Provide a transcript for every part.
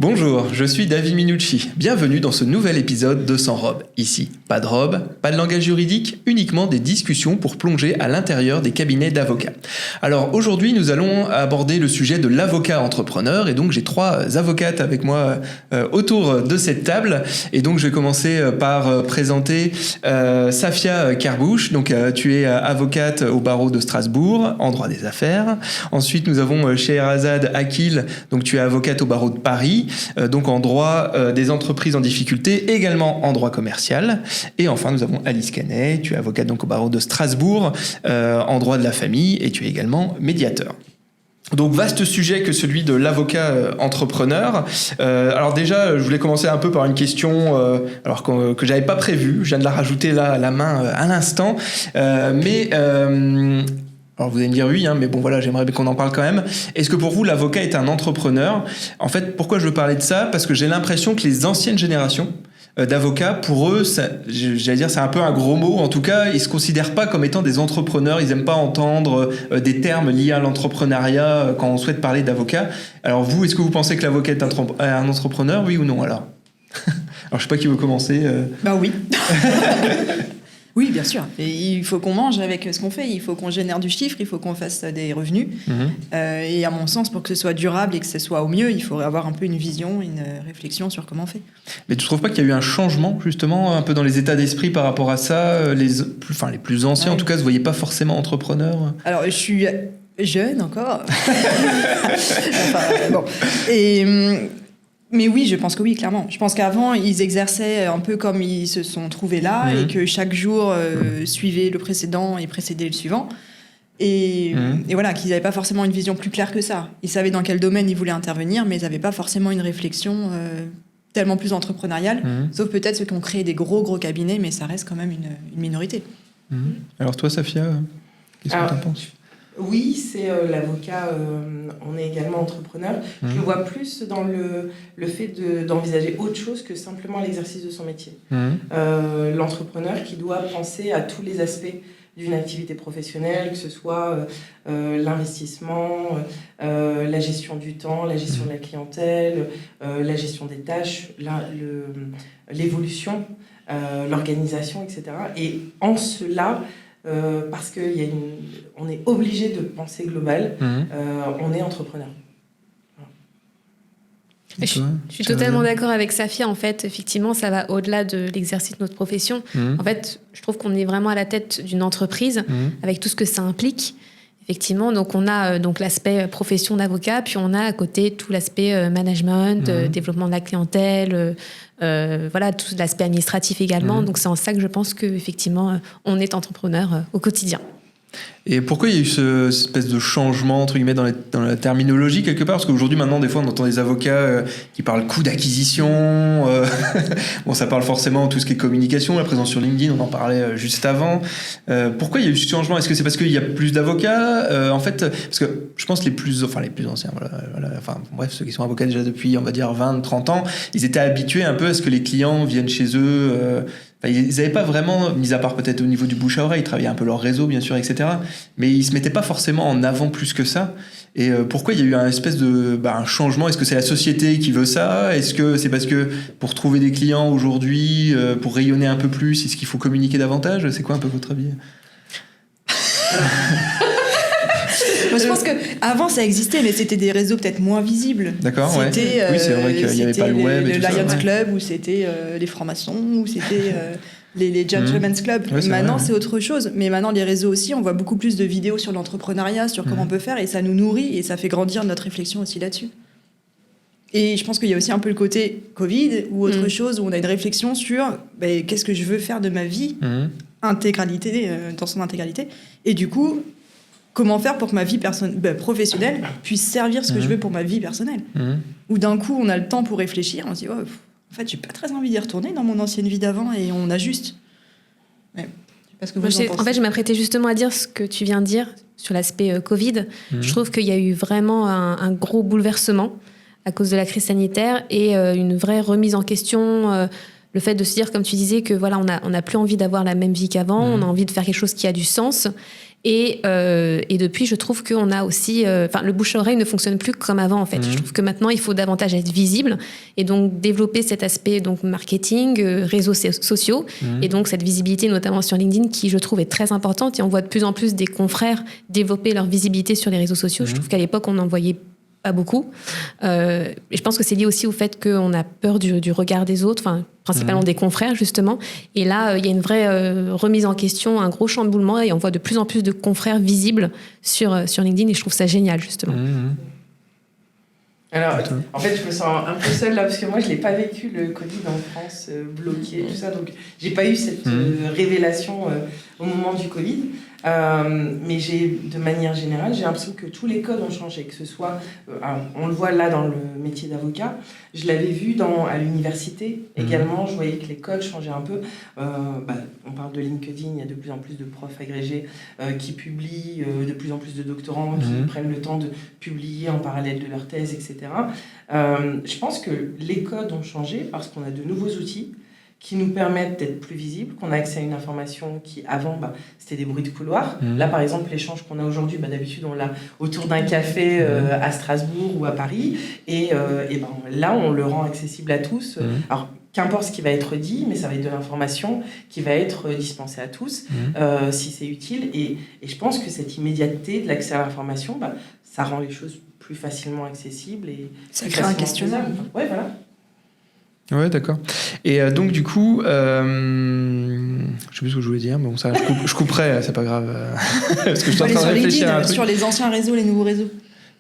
Bonjour, je suis David Minucci. Bienvenue dans ce nouvel épisode de Sans robe. Ici, pas de robe, pas de langage juridique, uniquement des discussions pour plonger à l'intérieur des cabinets d'avocats. Alors aujourd'hui, nous allons aborder le sujet de l'avocat entrepreneur et donc j'ai 3 avocates avec moi autour de cette table. Et donc je vais commencer par présenter Safia Kerbouche. Donc tu es avocate au barreau de Strasbourg en droit des affaires. Ensuite, nous avons Scheherazade Akil. Donc tu es avocate au barreau de Paris. Donc en droit des entreprises en difficulté, également en droit commercial. Et enfin, nous avons Alice Canet, tu es avocate donc au barreau de Strasbourg, en droit de la famille, et tu es également médiateur. Donc vaste sujet que celui de l'avocat entrepreneur. Alors déjà, je voulais commencer un peu par une question que j'avais pas prévue. Je viens de la rajouter là à la main à l'instant. Alors vous allez me dire oui, mais bon voilà, j'aimerais qu'on en parle quand même. Est-ce que pour vous, l'avocat est un entrepreneur ? En fait, pourquoi je veux parler de ça ? Parce que j'ai l'impression que les anciennes générations d'avocats, pour eux, j'allais dire, c'est un peu un gros mot. En tout cas, ils se considèrent pas comme étant des entrepreneurs. Ils aiment pas entendre des termes liés à l'entrepreneuriat quand on souhaite parler d'avocat. Alors vous, est-ce que vous pensez que l'avocat est un entrepreneur, oui ou non alors ? Alors je sais pas qui veut commencer. Bah oui. Oui, bien sûr. Et il faut qu'on mange avec ce qu'on fait. Il faut qu'on génère du chiffre. Il faut qu'on fasse des revenus. Et à mon sens, pour que ce soit durable et que ce soit au mieux, il faudrait avoir un peu une vision, une réflexion sur comment on fait. Mais tu trouves pas qu'il y a eu un changement, justement, un peu dans les états d'esprit par rapport à ça ? Les plus anciens, en tout cas, se voyaient pas forcément entrepreneurs. Alors, je suis jeune encore. Enfin, bon. Mais oui, je pense que oui, clairement. Je pense qu'avant, ils exerçaient un peu comme ils se sont trouvés là et que chaque jour suivait le précédent et précédait le suivant. Et voilà, qu'ils n'avaient pas forcément une vision plus claire que ça. Ils savaient dans quel domaine ils voulaient intervenir, mais ils n'avaient pas forcément une réflexion tellement plus entrepreneuriale. Sauf peut-être ceux qui ont créé des gros cabinets, mais ça reste quand même une minorité. Alors toi, Safia, qu'est-ce que tu en penses ? Oui, c'est l'avocat, on est également entrepreneur. Je le vois plus dans le fait d'envisager autre chose que simplement l'exercice de son métier. L'entrepreneur qui doit penser à tous les aspects d'une activité professionnelle, que ce soit l'investissement, la gestion du temps, la gestion de la clientèle, la gestion des tâches, l'évolution, l'organisation, etc. Et en cela... parce qu'on est obligé de penser global, on est entrepreneur. Je suis totalement d'accord avec Safia. En fait, effectivement, ça va au-delà de l'exercice de notre profession. En fait, je trouve qu'on est vraiment à la tête d'une entreprise avec tout ce que ça implique. Effectivement, donc on a donc l'aspect profession d'avocat, puis on a à côté tout l'aspect management, développement de la clientèle, voilà, tout l'aspect administratif également. Donc c'est en ça que je pense qu'effectivement, on est entrepreneur au quotidien. Et pourquoi il y a eu cette espèce de changement, entre guillemets, dans la terminologie, quelque part ? Parce qu'aujourd'hui, maintenant, des fois, on entend des avocats qui parlent coût d'acquisition. Bon, ça parle forcément de tout ce qui est communication, la présence sur LinkedIn, on en parlait juste avant. Pourquoi il y a eu ce changement ? Est-ce que c'est parce qu'il y a plus d'avocats ? En fait, parce que je pense les plus anciens, bref, ceux qui sont avocats déjà depuis, on va dire, 20, 30 ans, ils étaient habitués un peu à ce que les clients viennent chez eux... ils n'avaient pas vraiment, mis à part peut-être au niveau du bouche à oreille, ils travaillaient un peu leur réseau, bien sûr, etc. Mais ils ne se mettaient pas forcément en avant plus que ça. Et pourquoi il y a eu un espèce de un changement ? Est-ce que c'est la société qui veut ça ? Est-ce que c'est parce que pour trouver des clients aujourd'hui, pour rayonner un peu plus, est-ce qu'il faut communiquer davantage ? C'est quoi un peu votre avis ? Moi, je pense qu'avant, ça existait, mais c'était des réseaux peut-être moins visibles. D'accord, oui, c'est vrai qu'il n'y avait pas le web. Le Lions Club, ou c'était les francs-maçons, ou c'était les Gentlemen's Club. Ouais, maintenant, vrai, c'est autre chose. Mais maintenant, les réseaux aussi, on voit beaucoup plus de vidéos sur l'entrepreneuriat, sur comment on peut faire, et ça nous nourrit, et ça fait grandir notre réflexion aussi là-dessus. Et je pense qu'il y a aussi un peu le côté Covid, ou autre chose, où on a une réflexion sur qu'est-ce que je veux faire de ma vie, dans son intégralité. Et du coup... comment faire pour que ma vie professionnelle puisse servir ce que je veux pour ma vie personnelle. Ou d'un coup, on a le temps pour réfléchir, on se dit, en fait, j'ai pas très envie d'y retourner dans mon ancienne vie d'avant, et on ajuste. Ouais. Je sais pas ce que vous en pensez. En fait, je m'apprêtais justement à dire ce que tu viens de dire sur l'aspect Covid. Je trouve qu'il y a eu vraiment un gros bouleversement à cause de la crise sanitaire et une vraie remise en question... le fait de se dire, comme tu disais, que voilà, on a plus envie d'avoir la même vie qu'avant, on a envie de faire quelque chose qui a du sens. Et depuis, je trouve qu'on a aussi... le bouche-oreille ne fonctionne plus comme avant, en fait. Je trouve que maintenant, il faut davantage être visible et donc développer cet aspect donc, marketing, réseaux sociaux et donc cette visibilité, notamment sur LinkedIn, qui, je trouve, est très importante. Et on voit de plus en plus des confrères développer leur visibilité sur les réseaux sociaux. Je trouve qu'à l'époque, on en voyait pas beaucoup. Et je pense que c'est lié aussi au fait qu'on a peur du regard des autres, principalement des confrères, justement. Et là, il y a une vraie remise en question, un gros chamboulement, et on voit de plus en plus de confrères visibles sur LinkedIn, et je trouve ça génial, justement. Alors, en fait, je me sens un peu seule là, parce que moi, je n'ai pas vécu le Covid en France, bloqué, tout ça, donc j'ai pas eu cette révélation au moment du Covid. Mais de manière générale, j'ai l'impression que tous les codes ont changé, que ce soit, on le voit là dans le métier d'avocat, je l'avais vu à l'université également, je voyais que les codes changeaient un peu. On parle de LinkedIn, il y a de plus en plus de profs agrégés qui publient, de plus en plus de doctorants qui prennent le temps de publier en parallèle de leur thèse, etc. Je pense que les codes ont changé parce qu'on a de nouveaux outils qui nous permettent d'être plus visibles, qu'on a accès à une information qui, avant, c'était des bruits de couloir. Là, par exemple, l'échange qu'on a aujourd'hui, d'habitude, on l'a autour d'un café à Strasbourg ou à Paris. Et là, on le rend accessible à tous. Alors, qu'importe ce qui va être dit, mais ça va être de l'information qui va être dispensée à tous, si c'est utile. Et je pense que cette immédiateté de l'accès à l'information, ça rend les choses plus facilement accessibles. Et ça crée un questionnement. Ouais, voilà. Ouais, d'accord. Et donc, du coup, je sais plus ce que je voulais dire, mais bon, ça, je couperai, c'est pas grave. Parce que je suis en train de réfléchir à un truc. Sur les anciens réseaux, les nouveaux réseaux.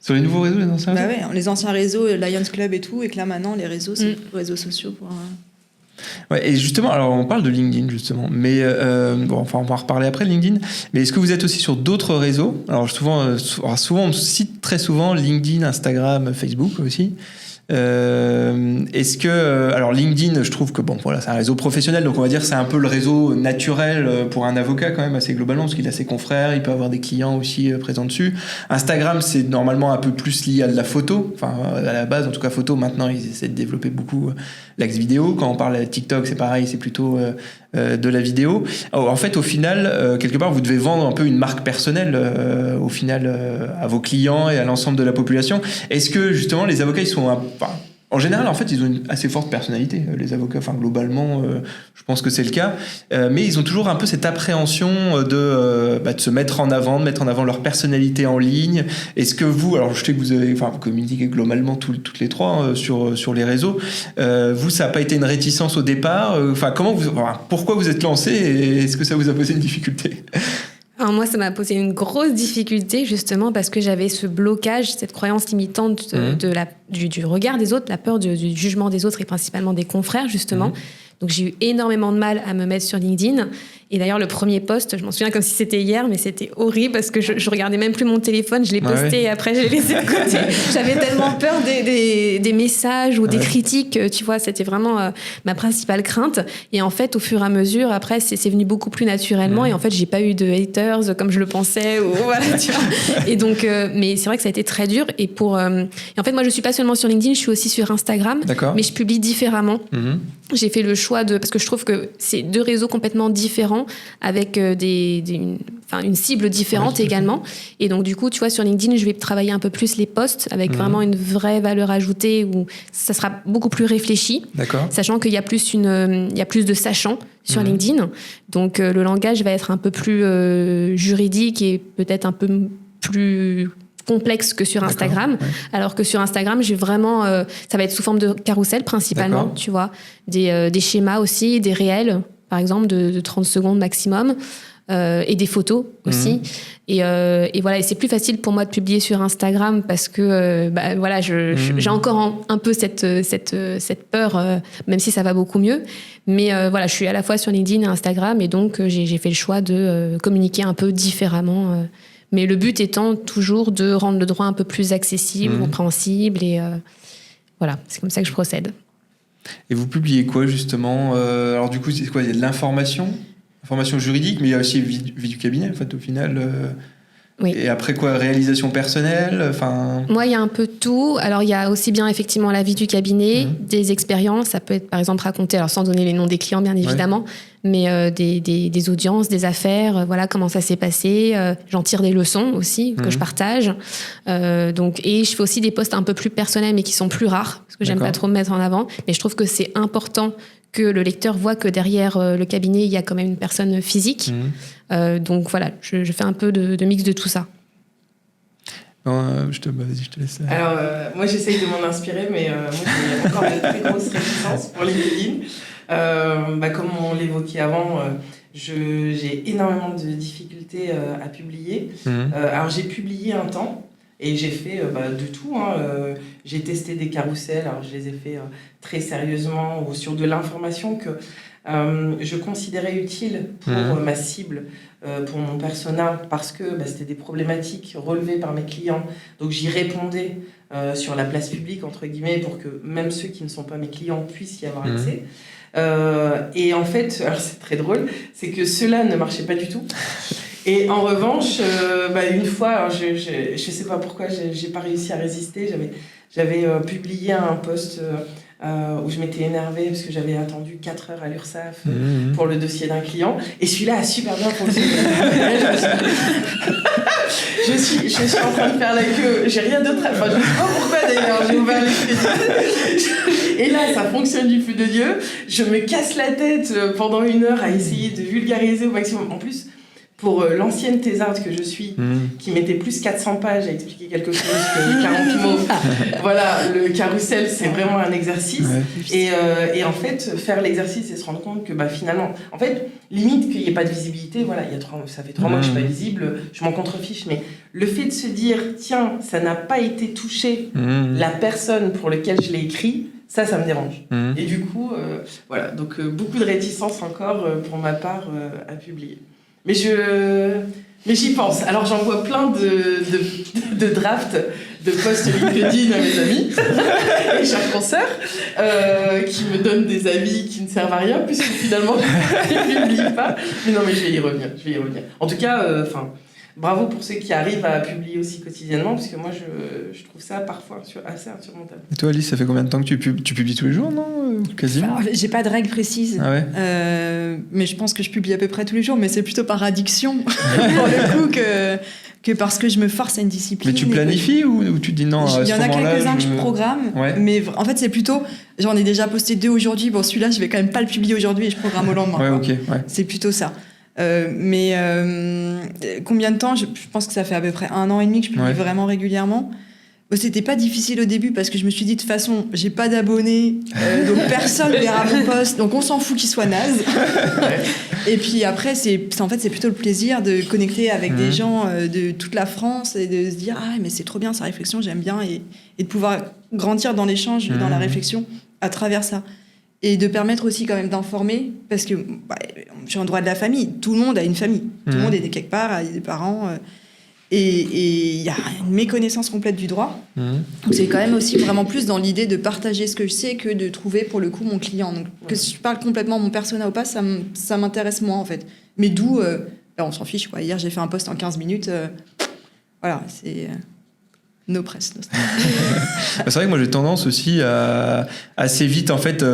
Sur les nouveaux réseaux, les anciens réseaux ? Ouais, les anciens réseaux, Lions Club et tout, et que là, maintenant, les réseaux, c'est les réseaux sociaux pour... Ouais, et justement, alors on parle de LinkedIn, justement, mais on va en reparler après, LinkedIn. Mais est-ce que vous êtes aussi sur d'autres réseaux ? Alors, souvent, on cite très souvent LinkedIn, Instagram, Facebook aussi. Est-ce que alors LinkedIn, je trouve que c'est un réseau professionnel, donc on va dire que c'est un peu le réseau naturel pour un avocat quand même assez globalement, parce qu'il a ses confrères, il peut avoir des clients aussi présents dessus. Instagram, c'est normalement un peu plus lié à de la photo, à la base en tout cas photo. Maintenant ils essaient de développer beaucoup l'axe vidéo. Quand on parle de TikTok, c'est pareil, c'est plutôt de la vidéo. En fait, au final, quelque part, vous devez vendre un peu une marque personnelle au final à vos clients et à l'ensemble de la population. Est-ce que justement les avocats, ils sont en général, en fait, ils ont une assez forte personnalité, les avocats. Globalement, je pense que c'est le cas. Mais ils ont toujours un peu cette appréhension de se mettre en avant, de mettre en avant leur personnalité en ligne. Est-ce que vous, alors je sais que vous communiquez globalement toutes les trois sur les réseaux. Vous, ça n'a pas été une réticence au départ. Pourquoi vous êtes lancé et est-ce que ça vous a posé une difficulté ? Alors moi, ça m'a posé une grosse difficulté, justement, parce que j'avais ce blocage, cette croyance limitante du regard des autres, la peur du jugement des autres et principalement des confrères, justement. Donc j'ai eu énormément de mal à me mettre sur LinkedIn. Et d'ailleurs, le premier post, je m'en souviens comme si c'était hier, mais c'était horrible parce que je regardais même plus mon téléphone, je l'ai posté et après je l'ai laissé de côté. J'avais tellement peur des messages ou des critiques, tu vois, c'était vraiment ma principale crainte. Et en fait, au fur et à mesure, après, c'est venu beaucoup plus naturellement. Et en fait, j'ai pas eu de haters comme je le pensais. Voilà, tu vois. Et donc, mais c'est vrai que ça a été très dur. Et en fait, moi, je suis pas seulement sur LinkedIn, je suis aussi sur Instagram. D'accord. Mais je publie différemment. J'ai fait le choix parce que je trouve que c'est deux réseaux complètement différents avec une cible différente également. Et donc, du coup, tu vois, sur LinkedIn, je vais travailler un peu plus les posts avec vraiment une vraie valeur ajoutée où ça sera beaucoup plus réfléchi. D'accord. Sachant qu'il y a plus de sachants sur LinkedIn. Donc, le langage va être un peu plus juridique et peut-être un peu plus complexe que sur Instagram, alors que sur Instagram, j'ai vraiment, ça va être sous forme de carrousel principalement, tu vois, des schémas aussi, des réels, par exemple, de 30 secondes maximum, et des photos aussi. Et voilà, et c'est plus facile pour moi de publier sur Instagram parce que voilà, j'ai encore un peu cette peur, même si ça va beaucoup mieux. Mais voilà, je suis à la fois sur LinkedIn et Instagram, et donc j'ai fait le choix de communiquer un peu différemment. Mais le but étant toujours de rendre le droit un peu plus accessible, compréhensible, et voilà, c'est comme ça que je procède. Et vous publiez quoi, justement ? Alors du coup, c'est quoi ? Il y a de l'information juridique, mais il y a aussi vie du cabinet, en fait, au final. Oui. Et après quoi, réalisation personnelle, enfin. Moi, il y a un peu de tout. Alors, il y a aussi bien effectivement la vie du cabinet, des expériences. Ça peut être par exemple raconter, alors sans donner les noms des clients bien évidemment, mais des audiences, des affaires. Voilà comment ça s'est passé. J'en tire des leçons aussi que je partage. Et je fais aussi des posts un peu plus personnels, mais qui sont plus rares parce que j'aime pas trop me mettre en avant. Mais je trouve que c'est important que le lecteur voit que derrière le cabinet, il y a quand même une personne physique. Donc voilà, je fais un peu de mix de tout ça. Vas-y, je te laisse. Alors, moi, j'essaye de m'en inspirer, mais moi, j'ai encore une très grosse réticence pour LinkedIn. Comme on l'évoquait avant, j'ai énormément de difficultés à publier. Alors, j'ai publié un temps. Et j'ai fait de tout. J'ai testé des carousels, alors je les ai fait très sérieusement ou sur de l'information que je considérais utile pour ma cible, pour mon persona, parce que c'était des problématiques relevées par mes clients. Donc j'y répondais sur la place publique, entre guillemets, pour que même ceux qui ne sont pas mes clients puissent y avoir accès. Et en fait, alors c'est très drôle, c'est que cela ne marchait pas du tout. Et en revanche, une fois, alors je sais pas pourquoi, j'ai pas réussi à résister. J'avais publié un post où je m'étais énervée parce que j'avais attendu 4 heures à l'URSSAF pour le dossier d'un client. Et celui-là a super bien fonctionné. Je suis en train de faire la queue. J'ai rien d'autre à faire. Je ne sais pas pourquoi d'ailleurs. J'ai ouvert les crédits. Et là, ça fonctionne du feu de Dieu. Je me casse la tête pendant 1 heure à essayer de vulgariser au maximum. En plus, pour l'ancienne thésarde que je suis, qui mettait plus 400 pages à expliquer quelque chose que 40 mots, voilà, le carrousel, c'est vraiment un exercice. Et en fait, faire l'exercice et se rendre compte que finalement, en fait, limite qu'il n'y ait pas de visibilité, voilà, ça fait 3 mois que je ne suis pas visible, je m'en contrefiche, mais le fait de se dire, tiens, ça n'a pas été touché, la personne pour laquelle je l'ai écrit, ça me dérange. Et du coup, voilà, donc beaucoup de réticence encore pour ma part à publier. Mais j'y pense. Alors j'envoie plein de drafts de posts LinkedIn à mes amis et chers consoeurs qui me donnent des avis qui ne servent à rien puisque finalement je ne publie pas. Mais non, mais je vais y revenir. En tout cas, bravo pour ceux qui arrivent à publier aussi quotidiennement, parce que moi, je trouve ça parfois assez insurmontable. Et toi, Alice, ça fait combien de temps que tu publies tous les jours, non ? Quasiment. Alors, j'ai pas de règle précise, mais je pense que je publie à peu près tous les jours, mais c'est plutôt par addiction, pour le coup, que parce que je me force à une discipline. Mais tu planifies ou tu dis non ? Il y en a quelques-uns que je programme, mais en fait, c'est plutôt... J'en ai déjà posté 2 aujourd'hui, bon, celui-là, je vais quand même pas le publier aujourd'hui et je programme au lendemain. C'est plutôt ça. Combien de temps ? Je pense que ça fait à peu près 1 an et demi que je publie vraiment régulièrement. Bon, c'était pas difficile au début parce que je me suis dit de toute façon j'ai pas d'abonnés, donc personne verra mon post, donc on s'en fout qu'il soit naze. Et puis après c'est plutôt le plaisir de connecter avec des gens de toute la France et de se dire mais c'est trop bien sa réflexion, j'aime bien, et de pouvoir grandir dans l'échange et dans la réflexion à travers ça. Et de permettre aussi quand même d'informer, parce que je suis en droit de la famille, tout le monde a une famille, tout le monde est quelque part, a des parents, et il y a une méconnaissance complète du droit. Donc c'est quand même aussi vraiment plus dans l'idée de partager ce que je sais que de trouver pour le coup mon client. Donc que je parle complètement mon persona ou pas, ça m'intéresse moins en fait. Mais d'où, on s'en fiche quoi. Hier j'ai fait un post en 15 minutes, voilà, c'est... No press. C'est vrai que moi j'ai tendance aussi à assez vite en fait,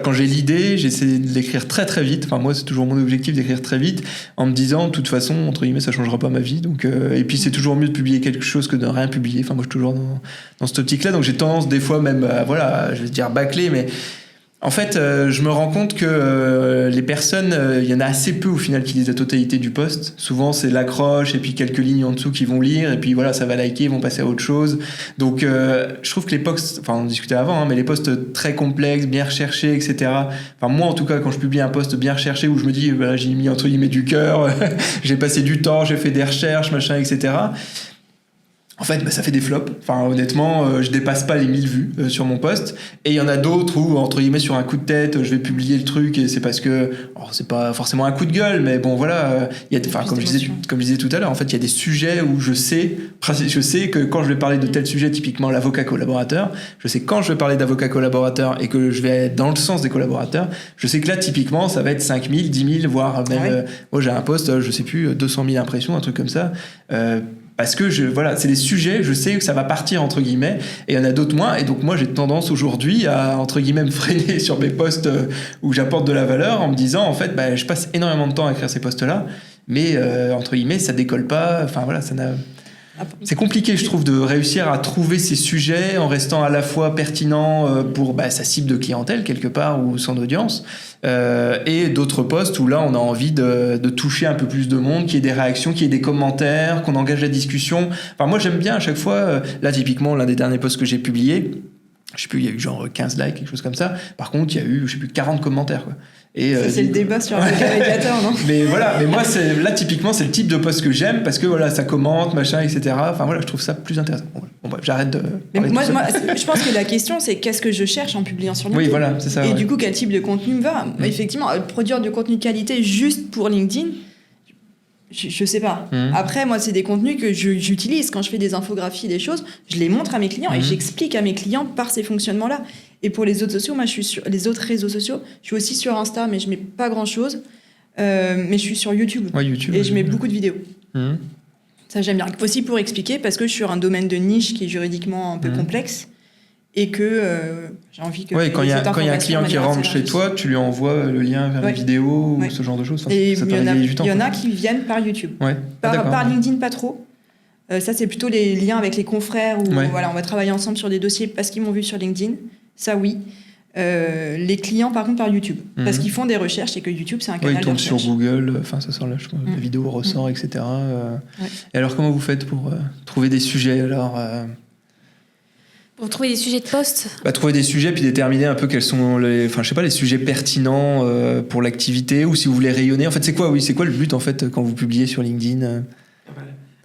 quand j'ai l'idée, j'essaie de l'écrire très très vite. Enfin moi c'est toujours mon objectif d'écrire très vite en me disant de toute façon entre guillemets ça changera pas ma vie. Donc et puis c'est toujours mieux de publier quelque chose que de rien publier. Enfin moi je suis toujours dans cette optique-là. Donc j'ai tendance des fois même je vais dire bâcler, mais en fait, je me rends compte que les personnes, il y en a assez peu au final qui lisent la totalité du post. Souvent, c'est l'accroche et puis quelques lignes en dessous qui vont lire et puis voilà, ça va liker, ils vont passer à autre chose. Donc, je trouve que les posts, on en discutait avant, mais les posts très complexes, bien recherchés, etc. Enfin, moi, en tout cas, quand je publie un post bien recherché où je me dis, j'ai mis entre guillemets du cœur, j'ai passé du temps, j'ai fait des recherches, machin, etc. En fait, ça fait des flops. Enfin, honnêtement, je dépasse pas les 1000 vues sur mon post. Et il y en a d'autres où, entre guillemets, sur un coup de tête, je vais publier le truc et c'est parce que, c'est pas forcément un coup de gueule, mais bon, voilà. Comme je disais tout à l'heure, en fait, il y a des sujets où je sais que quand je vais parler de tel sujet, typiquement l'avocat collaborateur, je sais quand je vais parler d'avocat collaborateur et que je vais être dans le sens des collaborateurs, je sais que là, typiquement, ça va être 5000, 10 000, voire même, moi, j'ai un post, je sais plus, 200 000 impressions, un truc comme ça. parce que c'est des sujets, je sais que ça va partir entre guillemets, et il y en a d'autres moins, et donc moi j'ai tendance aujourd'hui à entre guillemets me freiner sur mes posts où j'apporte de la valeur en me disant en fait je passe énormément de temps à écrire ces posts-là, mais entre guillemets ça décolle pas, enfin voilà, c'est compliqué, je trouve, de réussir à trouver ces sujets en restant à la fois pertinent pour sa cible de clientèle, quelque part, ou son audience, et d'autres posts où là, on a envie de toucher un peu plus de monde, qu'il y ait des réactions, qu'il y ait des commentaires, qu'on engage la discussion. Enfin, moi, j'aime bien à chaque fois, là, typiquement, l'un des derniers posts que j'ai publié, je sais plus, il y a eu genre 15 likes, quelque chose comme ça. Par contre, il y a eu, je sais plus, 40 commentaires, quoi. Et ça, c'est le débat sur un médiateur, non? Mais voilà, mais moi, là, typiquement, c'est le type de post que j'aime parce que voilà, ça commente, machin, etc. Enfin voilà, je trouve ça plus intéressant. Bon, bref, j'arrête de. Mais moi, je pense que la question, c'est qu'est-ce que je cherche en publiant sur LinkedIn? Oui, voilà, c'est ça. Et du coup, quel type de contenu me va? Effectivement, produire du contenu de qualité juste pour LinkedIn, je sais pas. Après, moi, c'est des contenus que j'utilise quand je fais des infographies, des choses. Je les montre à mes clients et j'explique à mes clients par ces fonctionnements-là. Et pour les autres sociaux, moi, je suis sur les autres réseaux sociaux. Je suis aussi sur Insta, mais je mets pas grand-chose. Mais je suis sur YouTube. Ouais, YouTube et je mets beaucoup de vidéos. Ça, j'aime bien. Aussi pour expliquer, parce que je suis sur un domaine de niche qui est juridiquement un peu complexe. Et que j'ai envie que... Oui, quand il y a un client qui rentre chez toi, tu lui envoies le lien vers la vidéo ou ce genre de choses. Enfin, et ça il y en a qui viennent par YouTube. Ouais. Par LinkedIn, pas trop. Ça, c'est plutôt les liens avec les confrères où voilà, on va travailler ensemble sur des dossiers parce qu'ils m'ont vu sur LinkedIn. Ça, oui. Les clients, par contre, par YouTube. Parce qu'ils font des recherches et que YouTube, c'est un canal de recherche. Ils tombent sur Google, enfin, ça sort là, je crois, la vidéo ressort, etc. Et alors, comment vous faites pour trouver des sujets, alors Pour trouver des sujets de poste? Trouver des sujets, puis déterminer un peu quels sont les sujets pertinents pour l'activité, ou si vous voulez rayonner. En fait, c'est quoi le but, en fait, quand vous publiez sur LinkedIn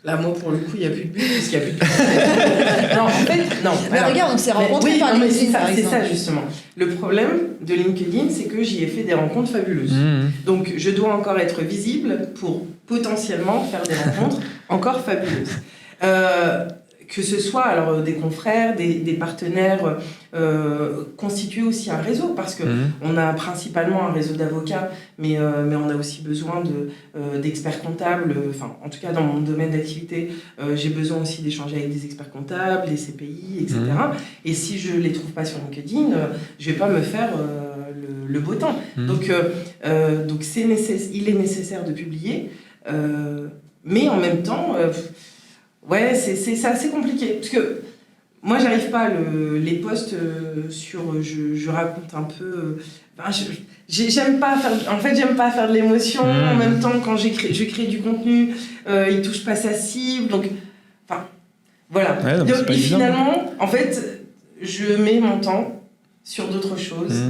Là, moi, pour le coup, il n'y a plus de but, parce qu'il n'y a plus de... non, en fait, non. Mais alors, regarde, on s'est rencontrés par LinkedIn, par exemple. C'est ça, justement. Le problème de LinkedIn, c'est que j'y ai fait des rencontres fabuleuses. Donc, je dois encore être visible pour potentiellement faire des rencontres encore fabuleuses. Que ce soit alors des confrères, des partenaires, constituer aussi un réseau, parce que on a principalement un réseau d'avocats, mais on a aussi besoin d'experts comptables. Enfin, en tout cas, dans mon domaine d'activité, j'ai besoin aussi d'échanger avec des experts comptables, des CPI, etc. Et si je les trouve pas sur LinkedIn, je vais pas me faire le beau temps. Donc il est nécessaire de publier, mais en même temps. Ouais, c'est assez compliqué. Parce que moi, j'arrive pas les posts sur... Je raconte un peu... j'aime pas faire de l'émotion. En même temps, quand je crée du contenu, il touche pas sa cible. Donc, enfin, voilà. Ouais, non, et finalement, en fait, je mets mon temps sur d'autres choses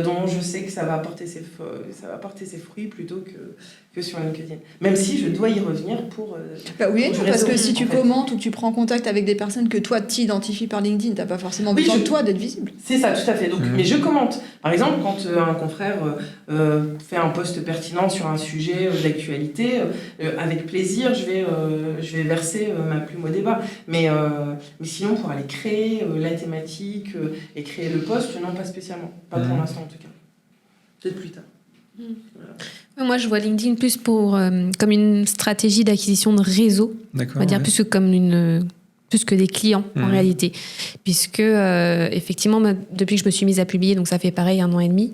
dont je sais que ça va apporter ses fruits plutôt que sur LinkedIn. Même si je dois y revenir pour... oui, parce que si tu commentes ou que tu prends contact avec des personnes que toi t'identifies par LinkedIn, t'as pas forcément besoin de toi d'être visible. C'est ça, tout à fait. Donc, mais je commente. Par exemple, quand un confrère fait un post pertinent sur un sujet d'actualité, avec plaisir, je vais verser ma plume au débat. Mais sinon, pour aller créer la thématique et créer le post, non, pas spécialement. Pas pour l'instant, en tout cas. Peut-être plus tard. Voilà. Moi, je vois LinkedIn plus comme une stratégie d'acquisition de réseau. D'accord, on va dire plus que des clients, en réalité. Puisque, effectivement, depuis que je me suis mise à publier, donc ça fait pareil 1 an et demi,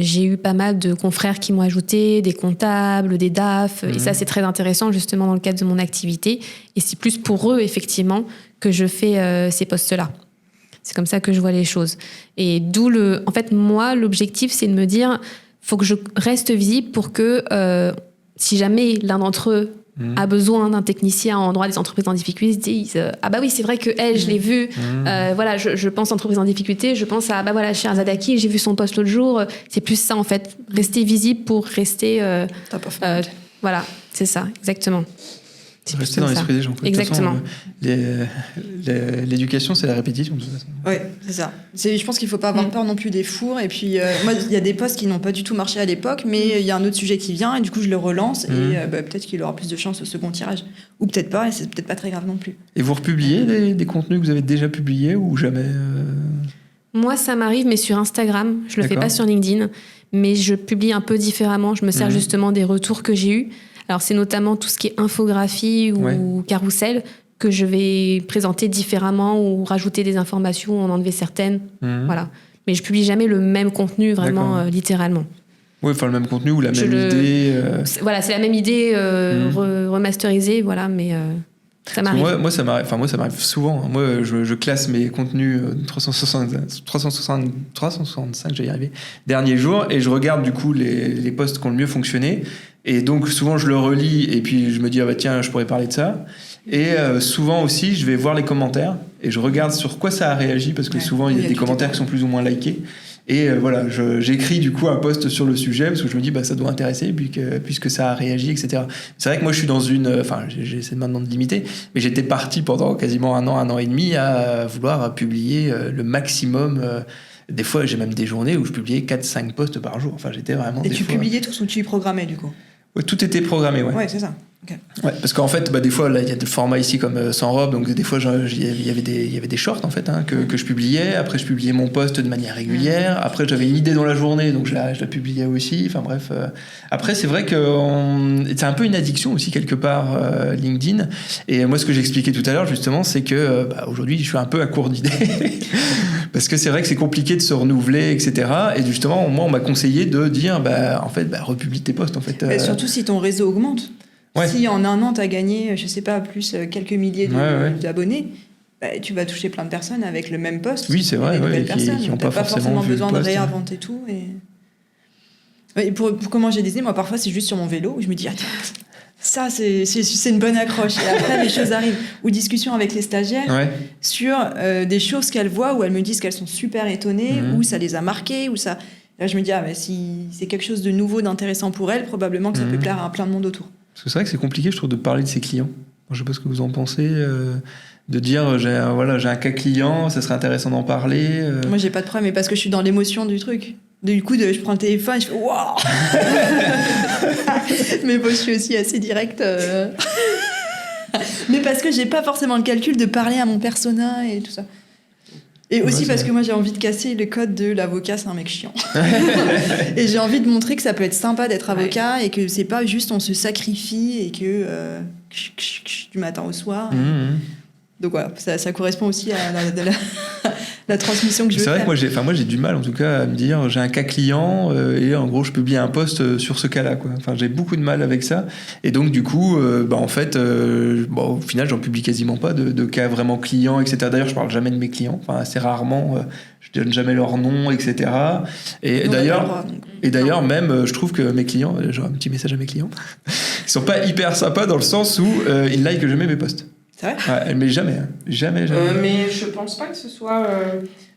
j'ai eu pas mal de confrères qui m'ont ajouté, des comptables, des DAF, et ça, c'est très intéressant, justement, dans le cadre de mon activité. Et c'est plus pour eux, effectivement, que je fais ces posts-là. C'est comme ça que je vois les choses. Et en fait, moi, l'objectif, c'est de me dire, faut que je reste visible pour que, si jamais l'un d'entre eux a besoin d'un technicien en droit des entreprises en difficulté, ils se disent ah bah oui, c'est vrai que elle, je l'ai vu, voilà, je pense entreprise en difficulté, je pense à bah voilà, Sherzadaki, j'ai vu son post l'autre jour. C'est plus ça, en fait, rester visible pour rester voilà, c'est ça, exactement. Rester dans l'esprit des gens. Exactement. De toute façon, l'éducation, c'est la répétition, de toute façon. Oui, c'est ça. Je pense qu'il ne faut pas avoir peur non plus des fours. Et puis, moi, il y a des posts qui n'ont pas du tout marché à l'époque, mais il y a un autre sujet qui vient, et du coup, je le relance, et peut-être qu'il aura plus de chance au second tirage. Ou peut-être pas, et c'est peut-être pas très grave non plus. Et vous republiez des contenus que vous avez déjà publiés ou jamais Moi, ça m'arrive, mais sur Instagram. Je le fais pas sur LinkedIn, mais je publie un peu différemment. Je me sers justement des retours que j'ai eus. Alors, c'est notamment tout ce qui est infographie ou carrousel que je vais présenter différemment ou rajouter des informations ou en enlever certaines. Voilà. Mais je publie jamais le même contenu, vraiment, littéralement. Oui, enfin le même contenu ou la même idée. Voilà, c'est la même idée remasterisée, voilà, mais ça m'arrive. Moi, ça m'arrive souvent. Moi, je classe mes contenus 365, j'allais y arriver, derniers jours, et je regarde du coup les posts qui ont le mieux fonctionné. Et donc souvent je le relis et puis je me dis tiens, je pourrais parler de ça. Et souvent aussi je vais voir les commentaires et je regarde sur quoi ça a réagi, parce que souvent il y a des commentaires qui sont plus ou moins likés. Et voilà, j'écris du coup un post sur le sujet parce que je me dis ça doit intéresser puisque ça a réagi, etc. C'est vrai que moi je suis dans j'essaie maintenant de limiter, mais j'étais parti pendant quasiment un an et demi à vouloir publier le maximum. Des fois j'ai même des journées où je publiais 4-5 posts par jour. Enfin j'étais vraiment. Et tu publiais tous ou tu y programmais du coup? Tout était programmé, Ouais, c'est ça. Okay. Ouais, parce qu'en fait, des fois, là, il y a des formats ici comme Sans Robe, donc des fois, il y avait des shorts en fait que je publiais. Après, je publiais mon post de manière régulière. Après, j'avais une idée dans la journée, donc je la publiais aussi. Enfin bref. Après, c'est vrai que c'est un peu une addiction aussi quelque part, LinkedIn. Et moi, ce que j'expliquais tout à l'heure justement, c'est que aujourd'hui, je suis un peu à court d'idées. Parce que c'est vrai que c'est compliqué de se renouveler, etc. Et justement, moi, on m'a conseillé de dire, republie tes posts, en fait. Surtout si ton réseau augmente. Ouais. Si en un an, tu as gagné, je sais pas, plus quelques milliers d'abonnés, tu vas toucher plein de personnes avec le même post. Oui, c'est vrai, qui n'ont pas forcément besoin de réinventer tout. Et pour comment j'ai décidé, moi, parfois, c'est juste sur mon vélo où je me dis, attends, ça, c'est une bonne accroche. Et après, les choses arrivent. Ou discussion avec les stagiaires sur des choses qu'elles voient où elles me disent qu'elles sont super étonnées, ou ça les a marquées, ou ça... Là, je me dis, si c'est quelque chose de nouveau, d'intéressant pour elles, probablement que ça peut plaire à plein de monde autour. Parce que c'est vrai que c'est compliqué, je trouve, de parler de ses clients. Je ne sais pas ce que vous en pensez, de dire, j'ai un cas client, ça serait intéressant d'en parler. Moi, j'ai pas de problème, mais parce que je suis dans l'émotion du truc. Du coup, je prends le téléphone et je fais waouh. Mais bon, je suis aussi assez directe. Mais parce que j'ai pas forcément le calcul de parler à mon persona et tout ça. Et aussi parce que moi, j'ai envie de casser le code de l'avocat, c'est un mec chiant. Et j'ai envie de montrer que ça peut être sympa d'être avocat et que c'est pas juste on se sacrifie et que du matin au soir. Donc voilà, ça correspond aussi à la transmission que je veux faire. C'est vrai que moi j'ai du mal en tout cas à me dire j'ai un cas client et en gros je publie un post sur ce cas-là, quoi. Enfin j'ai beaucoup de mal avec ça et donc du coup en fait au final j'en publie quasiment pas de cas vraiment clients, etc. D'ailleurs je parle jamais de mes clients, enfin assez rarement, je donne jamais leur nom, etc. Et d'ailleurs même je trouve que mes clients, genre un petit message à mes clients, ils sont pas hyper sympas dans le sens où ils likent jamais mes posts. C'est vrai ? Mais jamais. Mais je pense pas que ce soit...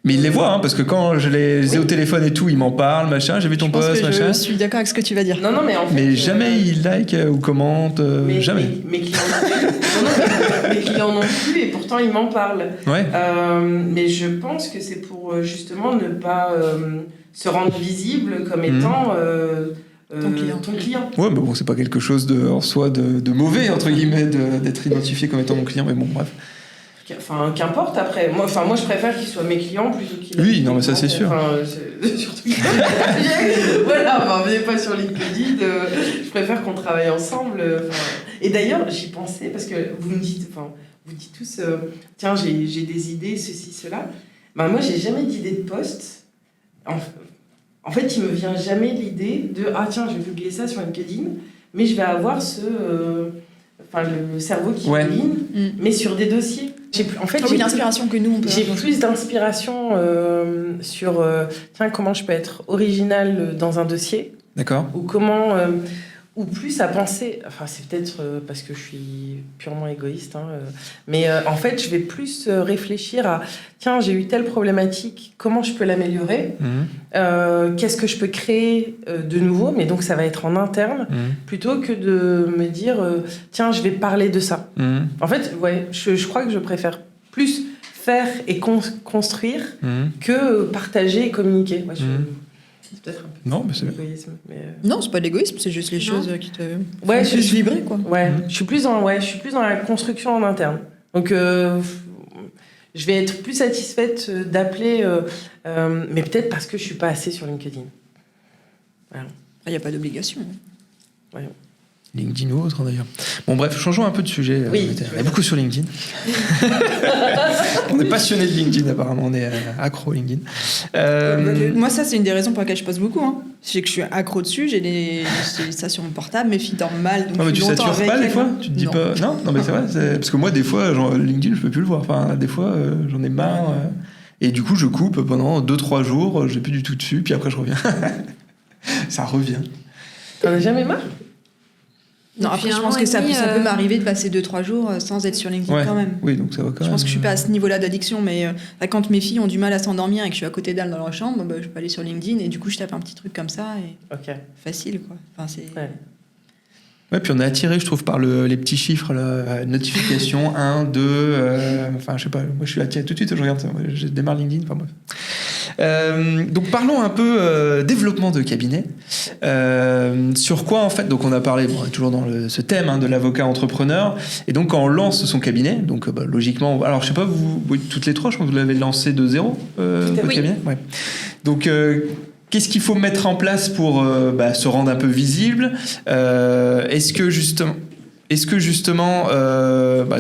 Mais ils les voient, parce que quand je les ai au téléphone et tout, ils m'en parlent, machin, j'ai vu ton post, machin. Je suis d'accord avec ce que tu vas dire. Non, mais en fait... Mais jamais ils like ou commentent, jamais. Mes clients non plus, et pourtant ils m'en parlent. Ouais. Mais je pense que c'est pour justement ne pas se rendre visible comme étant... ton client. Ouais, mais bon, c'est pas quelque chose en soi de mauvais, entre guillemets, d'être identifié comme étant mon client, mais bon, bref. Enfin, qu'importe après. Moi, je préfère qu'ils soient mes clients plutôt qu'ils... Oui, non, mais ça, c'est sûr. Surtout voilà, venez pas sur LinkedIn. Je préfère qu'on travaille ensemble. Et d'ailleurs, j'y pensais, parce que vous dites tous, tiens, j'ai des idées, ceci, cela. Moi, j'ai jamais d'idée de poste. En fait, il me vient jamais l'idée de tiens, je vais publier ça sur LinkedIn, mais je vais avoir le cerveau qui mouline, mais sur des dossiers. J'ai l'inspiration que nous on peut. J'ai plus d'inspiration sur tiens, comment je peux être original dans un dossier. D'accord. Ou comment ou plus à penser, enfin c'est peut-être parce que je suis purement égoïste, mais en fait je vais plus réfléchir à tiens, j'ai eu telle problématique, comment je peux l'améliorer, qu'est-ce que je peux créer de nouveau, mais donc ça va être en interne, plutôt que de me dire tiens, je vais parler de ça. En fait, je crois que je préfère plus faire et construire que partager et communiquer. C'est peut-être un peu de l'égoïsme. Non, c'est pas de l'égoïsme, c'est juste les choses qui te font plus vibrer, quoi. Je suis plus dans la construction en interne. Donc, je vais être plus satisfaite d'appeler, mais peut-être parce que je suis pas assez sur LinkedIn. Voilà. Il n'y a pas d'obligation. Ouais. LinkedIn ou autre, d'ailleurs. Bon, bref, changeons un peu de sujet. Oui. On est beaucoup sur LinkedIn. On est passionné de LinkedIn, apparemment. On est accro LinkedIn. Moi, ça, c'est une des raisons pour lesquelles je poste beaucoup. Hein. C'est que je suis accro dessus. J'ai ça sur mon portable. Mes filles dorment mal. Donc non, mais tu satures pas, des fois? Tu te dis non. pas... Non, mais c'est vrai. Parce que moi, des fois, genre, LinkedIn, je peux plus le voir. Enfin, des fois, j'en ai marre. Et du coup, je coupe pendant 2-3 jours. J'ai plus du tout dessus. Puis après, je reviens. Ça revient. T'en as jamais marre? Non, après, je pense que ça peut m'arriver de passer 2-3 jours sans être sur LinkedIn quand même. Oui, donc ça va quand même. Je pense que je suis pas à ce niveau-là d'addiction, mais quand mes filles ont du mal à s'endormir et que je suis à côté d'elles dans leur chambre, je peux aller sur LinkedIn et du coup, je tape un petit truc comme ça et facile, quoi. Enfin, c'est... Ouais, puis on est attiré, je trouve, par les petits chiffres, là, notification 1, 2, enfin, je sais pas, moi je suis attiré tout de suite, je regarde ça, je démarre LinkedIn, enfin bref. Donc parlons un peu développement de cabinet. Sur quoi en fait, donc on a parlé, on est toujours dans ce thème de l'avocat entrepreneur, et donc quand on lance son cabinet, donc logiquement, alors je sais pas, vous toutes les trois, je pense que vous l'avez lancé de zéro, votre cabinet. Ouais. Donc qu'est-ce qu'il faut mettre en place pour se rendre un peu visible? Est-ce que justement,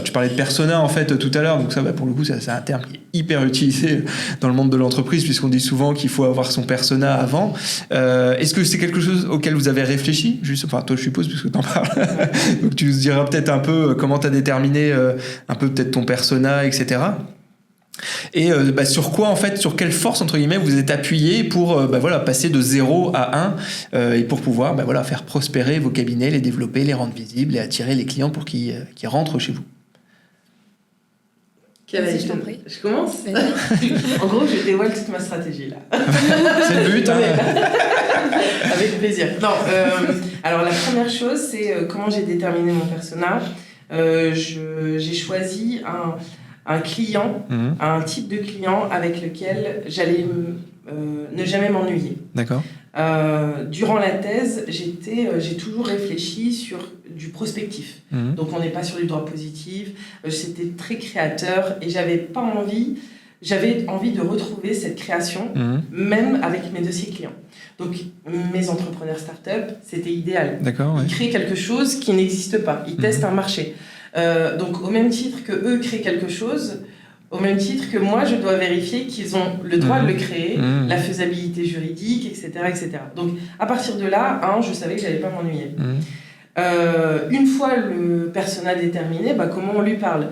tu parlais de persona en fait tout à l'heure, donc ça, pour le coup, c'est un terme qui est hyper utilisé dans le monde de l'entreprise, puisqu'on dit souvent qu'il faut avoir son persona avant. Est-ce que c'est quelque chose auquel vous avez réfléchi? Enfin, toi, je suppose, puisque t'en parles. Donc, tu nous diras peut-être un peu comment t'as déterminé un peu peut-être ton persona, etc. Et sur quoi en fait, sur quelle force entre guillemets vous êtes appuyé pour passer de 0 à 1 et pour pouvoir faire prospérer vos cabinets, les développer, les rendre visibles et attirer les clients pour qu'ils rentrent chez vous. Je t'en prie. Je commence. En gros, je dévoile toute ma stratégie là. C'est le but. Avec plaisir. Non, alors la première chose, c'est comment j'ai déterminé mon persona. J'ai choisi un client, un type de client avec lequel j'allais ne jamais m'ennuyer. D'accord. Durant la thèse, j'ai toujours réfléchi sur du prospectif. Donc on n'est pas sur du droit positif, c'était très créateur et j'avais envie de retrouver cette création, même avec mes dossiers clients. Donc mes entrepreneurs start-up, c'était idéal. D'accord, ouais. Ils créent quelque chose qui n'existe pas, ils testent un marché. Donc au même titre que eux créent quelque chose, au même titre que moi je dois vérifier qu'ils ont le droit de le créer, la faisabilité juridique, etc., etc. Donc à partir de là, je savais que j'allais pas m'ennuyer. Une fois le persona déterminé, comment on lui parle?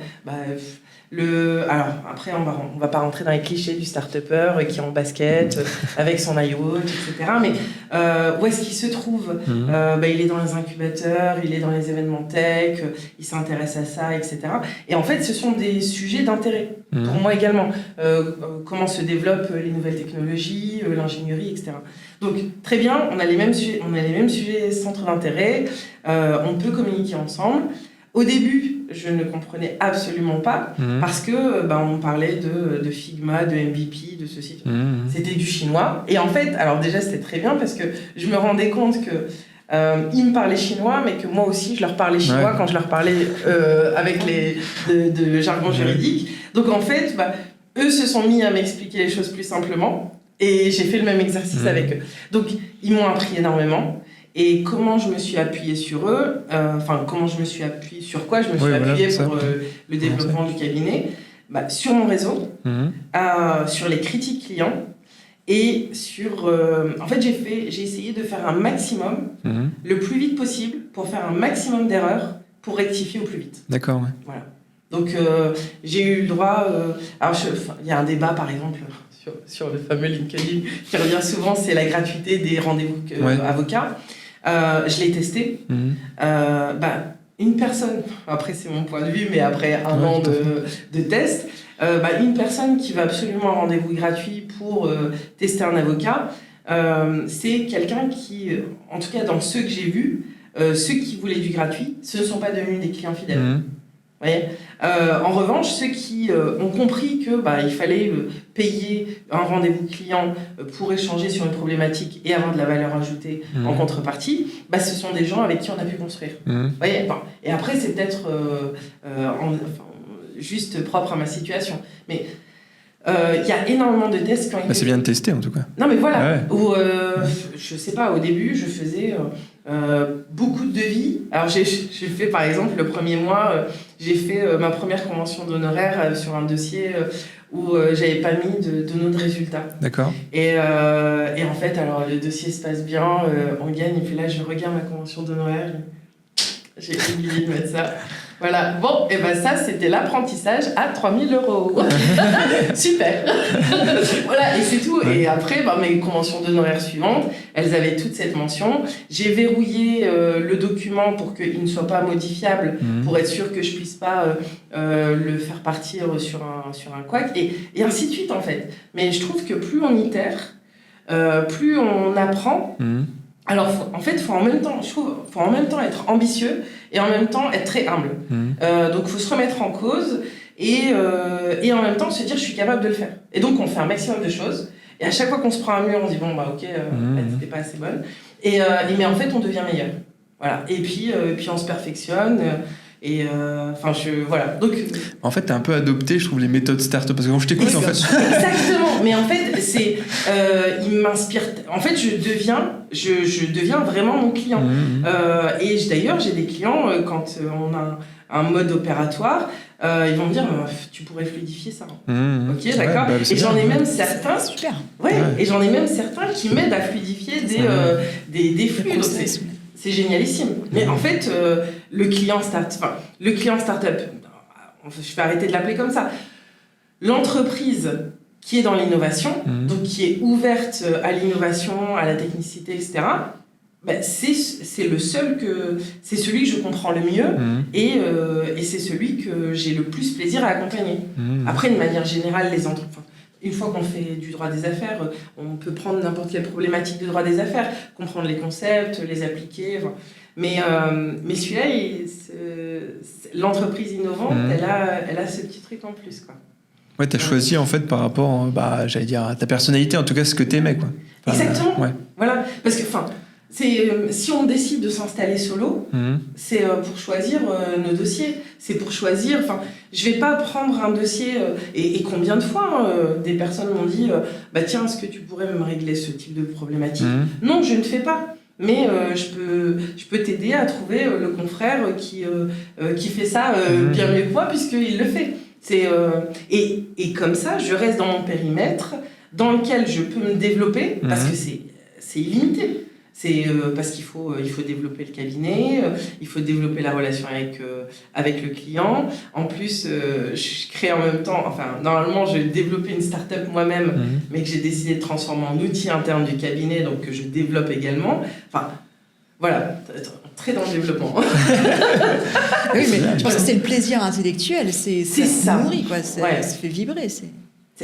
Alors après on va pas rentrer dans les clichés du start-upper qui est en basket avec son iWatch, etc. Mais où est-ce qu'il se trouve? Il est dans les incubateurs, il est dans les événements tech, il s'intéresse à ça, etc. Et en fait ce sont des sujets d'intérêt pour moi également. Comment se développent les nouvelles technologies, l'ingénierie, etc. Donc très bien, on a les mêmes sujets centres d'intérêt, on peut communiquer ensemble. Au début, je ne comprenais absolument pas parce que on parlait de Figma, de MVP, de ceci. C'était du chinois. Et en fait, alors déjà, c'était très bien parce que je me rendais compte que ils me parlaient chinois, mais que moi aussi, je leur parlais chinois quand je leur parlais avec de jargon juridique. Donc en fait, eux se sont mis à m'expliquer les choses plus simplement et j'ai fait le même exercice avec eux. Donc, ils m'ont appris énormément. Et comment je me suis appuyée sur eux, sur quoi je me suis appuyée pour le développement du cabinet, sur mon réseau, sur les critiques clients et sur... en fait, j'ai essayé de faire un maximum, le plus vite possible, pour faire un maximum d'erreurs pour rectifier au plus vite. D'accord, ouais. Voilà. Donc, j'ai eu le droit... il y a un débat, par exemple, sur le fameux LinkedIn qui revient souvent, c'est la gratuité des rendez-vous avocats. Je l'ai testé. Une personne, après c'est mon point de vue, mais après un an de test, une personne qui va absolument un rendez-vous gratuit pour tester un avocat, c'est quelqu'un qui, en tout cas dans ceux que j'ai vus, ceux qui voulaient du gratuit, ce ne sont pas devenus des clients fidèles. Vous voyez, en revanche, ceux qui ont compris que il fallait payer un rendez-vous client pour échanger sur une problématique et avoir de la valeur ajoutée en contrepartie, ce sont des gens avec qui on a pu construire. Vous voyez, et après, c'est peut-être juste propre à ma situation. Mais Il y a énormément de tests qui ont été... C'est bien de tester en tout cas. Non mais voilà, Ouais. ou je sais pas, au début je faisais beaucoup de devis. Alors j'ai fait par exemple le premier mois, j'ai fait ma première convention d'honoraires sur un dossier où j'avais pas mis de nos résultats. D'accord. Et en fait, alors le dossier se passe bien, on gagne, et puis là je regarde ma convention d'honoraires, j'ai oublié de mettre ça. Voilà, bon, et ben ça c'était l'apprentissage à 3 000 €. Super. Voilà, et c'est tout. Et après, mes conventions d'honoraires suivantes, elles avaient toute cette mention. J'ai verrouillé le document pour qu'il ne soit pas modifiable, pour être sûr que je puisse pas le faire partir sur un couac, et ainsi de suite en fait. Mais je trouve que plus on itère, plus on apprend. Alors, faut en même temps être ambitieux et en même temps être très humble. Donc, il faut se remettre en cause et en même temps se dire je suis capable de le faire. Et donc, on fait un maximum de choses. Et à chaque fois qu'on se prend un mur, on se dit bon, ok, c'était pas assez bonne. Mais en fait, on devient meilleur. Voilà. Et puis on se perfectionne. Voilà. Donc, en fait, t'as un peu adopté, je trouve, les méthodes start-up. Parce que quand je t'écoute, en fait. Exactement. Mais en fait, il m'inspire. En fait, je deviens vraiment mon client. Et d'ailleurs, j'ai des clients, quand on a un mode opératoire, ils vont me dire tu pourrais fluidifier ça. Ok, d'accord. Et j'en ai même certains. Super. Ouais. Et j'en ai même certains qui m'aident à fluidifier des flux. Donc c'est génialissime. Mais en fait, le client start-up, je vais arrêter de l'appeler comme ça. L'entreprise qui est dans l'innovation, donc qui est ouverte à l'innovation, à la technicité, etc., c'est le seul c'est celui que je comprends le mieux et c'est celui que j'ai le plus plaisir à accompagner. Après, de manière générale, les entreprises, une fois qu'on fait du droit des affaires, on peut prendre n'importe quelle problématique de droit des affaires, comprendre les concepts, les appliquer. Mais celui-là, l'entreprise innovante, elle a ce petit truc en plus, quoi. Ouais, t'as choisi en fait par rapport, j'allais dire, à ta personnalité, en tout cas ce que t'aimais, quoi. Exactement. Voilà, parce que si on décide de s'installer solo, c'est pour choisir nos dossiers. C'est pour choisir. Je vais pas prendre un dossier. Et combien de fois des personnes m'ont dit tiens, est-ce que tu pourrais me régler ce type de problématique ? Non, je ne fais pas. Mais je peux t'aider à trouver le confrère qui fait ça bien mieux que moi, puisqu'il le fait. Et comme ça, je reste dans mon périmètre dans lequel je peux me développer, parce que c'est illimité. C'est parce qu'il faut développer le cabinet, il faut développer la relation avec le client. En plus, je crée en même temps, normalement, je développais une start-up moi-même, mais que j'ai décidé de transformer en outil interne du cabinet, donc que je développe également. Voilà, très dans le développement. Oui, mais je pense que c'est le plaisir intellectuel, ça se nourrit, quoi. Ça fait vibrer.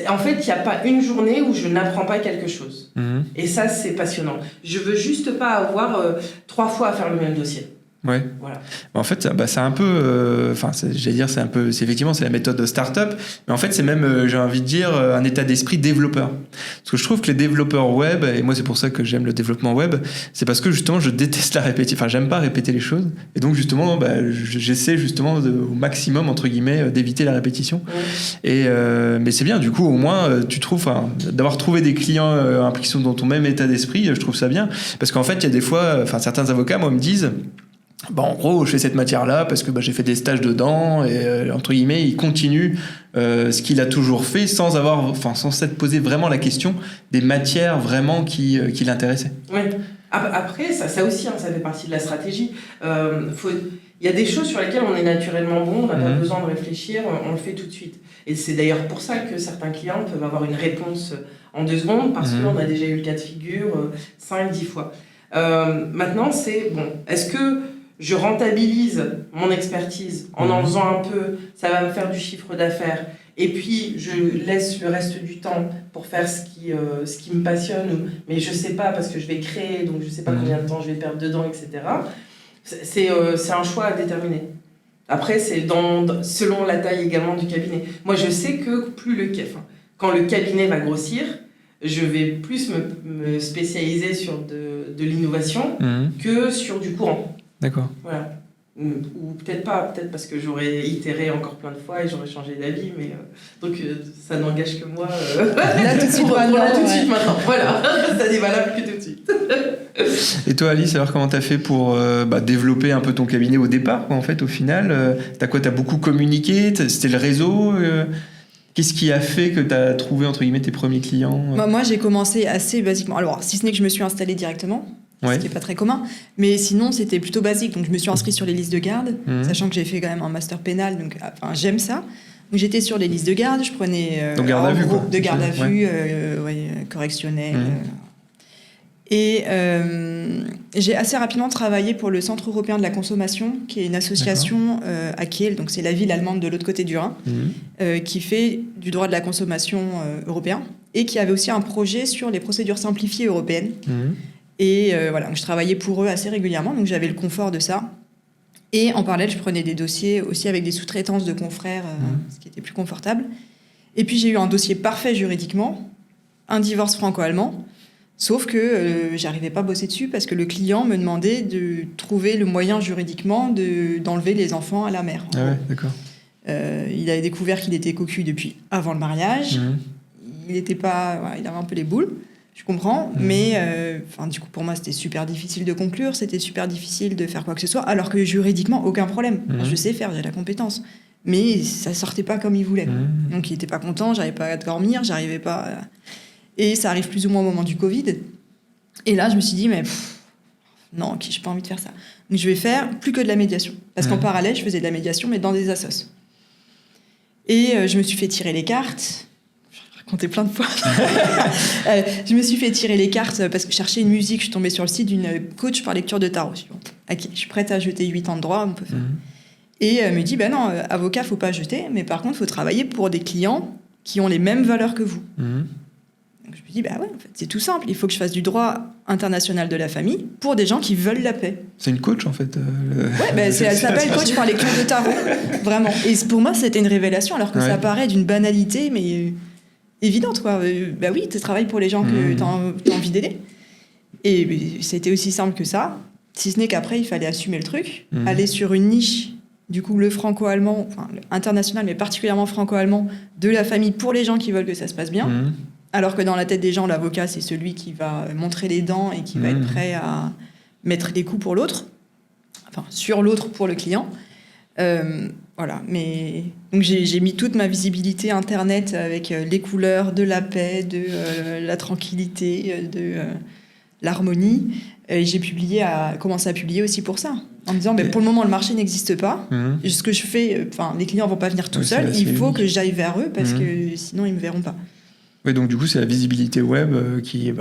En fait, il n'y a pas une journée où je n'apprends pas quelque chose. Et ça, c'est passionnant. Je veux juste pas avoir 3 fois à faire le même dossier. Ouais. Voilà. En fait, c'est un peu, c'est effectivement c'est la méthode de start-up, mais en fait c'est même, j'ai envie de dire, un état d'esprit développeur. Parce que je trouve que les développeurs web, et moi c'est pour ça que j'aime le développement web, c'est parce que justement je déteste la répétition. J'aime pas répéter les choses, et donc justement, j'essaie justement au maximum entre guillemets d'éviter la répétition. Mais c'est bien, du coup au moins tu trouves, d'avoir trouvé des clients qui sont dans ton même état d'esprit, je trouve ça bien, parce qu'en fait il y a des fois, certains avocats me disent. En gros, je fais cette matière-là parce que j'ai fait des stages dedans et entre guillemets, il continue ce qu'il a toujours fait sans s'être posé vraiment la question des matières vraiment qui l'intéressaient. Ouais. Après, ça aussi, ça fait partie de la stratégie. Il y a des choses sur lesquelles on est naturellement bon, on n'a pas besoin de réfléchir, on le fait tout de suite. Et c'est d'ailleurs pour ça que certains clients peuvent avoir une réponse en 2 secondes parce qu'on a déjà eu le cas de figure 5-10 fois. Maintenant, c'est est-ce que je rentabilise mon expertise en faisant un peu, ça va me faire du chiffre d'affaires, et puis je laisse le reste du temps pour faire ce qui me passionne, mais je sais pas parce que je vais créer, donc je sais pas combien de temps je vais perdre dedans, etc. C'est un choix à déterminer. Après, c'est selon la taille également du cabinet. Moi, je sais que quand le cabinet va grossir, je vais plus me spécialiser sur de l'innovation que sur du courant. D'accord. Voilà. Ou peut-être pas, peut-être parce que j'aurais itéré encore plein de fois et j'aurais changé d'avis, mais donc ça n'engage que moi. Là tout de suite, maintenant. Voilà, ça n'est valable que tout de suite. Et toi, Alice, alors comment t'as fait pour développer un peu ton cabinet au départ, quoi, en fait, au final t'as beaucoup communiqué, c'était le réseau Qu'est-ce qui a fait que t'as trouvé, entre guillemets, tes premiers clients Moi, j'ai commencé assez basiquement. Alors, si ce n'est que je me suis installée directement, ce qui n'est pas très commun, mais sinon, c'était plutôt basique. Donc, je me suis inscrite sur les listes de garde, sachant que j'ai fait quand même un master pénal, donc j'aime ça. Donc, j'étais sur les listes de garde, je prenais donc, garde à vue, quoi. de garde à vue, correctionnelle. Et j'ai assez rapidement travaillé pour le Centre européen de la consommation, qui est une association à Kiel, donc c'est la ville allemande de l'autre côté du Rhin, qui fait du droit de la consommation européen et qui avait aussi un projet sur les procédures simplifiées européennes. Et donc je travaillais pour eux assez régulièrement, donc j'avais le confort de ça. Et en parallèle, je prenais des dossiers aussi avec des sous-traitances de confrères, ce qui était plus confortable. Et puis j'ai eu un dossier parfait juridiquement, un divorce franco-allemand. Sauf que j'arrivais pas à bosser dessus parce que le client me demandait de trouver le moyen juridiquement d'enlever les enfants à la mère. Ah ouais, d'accord. Il avait découvert qu'il était cocu depuis avant le mariage. Il était pas, il avait un peu les boules, je comprends. Mais du coup, pour moi, c'était super difficile de conclure, c'était super difficile de faire quoi que ce soit, alors que juridiquement, aucun problème. Je sais faire, j'ai la compétence. Mais ça sortait pas comme il voulait. Donc il était pas content, j'arrivais pas à dormir, j'arrivais pas... Et ça arrive plus ou moins au moment du Covid. Et là, je me suis dit, mais non, ok, j'ai pas envie de faire ça. Donc, je vais faire plus que de la médiation. Parce qu'en parallèle, je faisais de la médiation, mais dans des assos. Et je me suis fait tirer les cartes. Je vais raconter plein de fois. Je me suis fait tirer les cartes parce que je cherchais une musique. Je suis tombée sur le site d'une coach par lecture de tarot. Je suis dit, ok, je suis prête à jeter 8 ans de droit, on peut faire. Et elle me dit, non, avocat, faut pas jeter, mais par contre, faut travailler pour des clients qui ont les mêmes valeurs que vous. Donc je me dis, en fait, c'est tout simple. Il faut que je fasse du droit international de la famille pour des gens qui veulent la paix. C'est une coach, en fait. Elle s'appelle coach par lecture de tarot. Vraiment. Et pour moi, c'était une révélation, alors que ça paraît d'une banalité, mais évidente, quoi. Oui, tu travailles pour les gens que tu as envie d'aider. Et c'était aussi simple que ça. Si ce n'est qu'après, il fallait assumer le truc, aller sur une niche, du coup, le franco-allemand, international, mais particulièrement franco-allemand, de la famille pour les gens qui veulent que ça se passe bien. Alors que dans la tête des gens, l'avocat, c'est celui qui va montrer les dents et qui va être prêt à mettre les coups pour l'autre, sur l'autre pour le client. Voilà. Mais donc j'ai mis toute ma visibilité Internet avec les couleurs de la paix, de la tranquillité, de l'harmonie. Et j'ai commencé à publier aussi pour ça, en me disant pour le moment le marché n'existe pas. Ce que je fais, les clients vont pas venir tout seuls. Il faut que j'aille vers eux parce que sinon ils me verront pas. Oui, donc du coup, c'est la visibilité web qui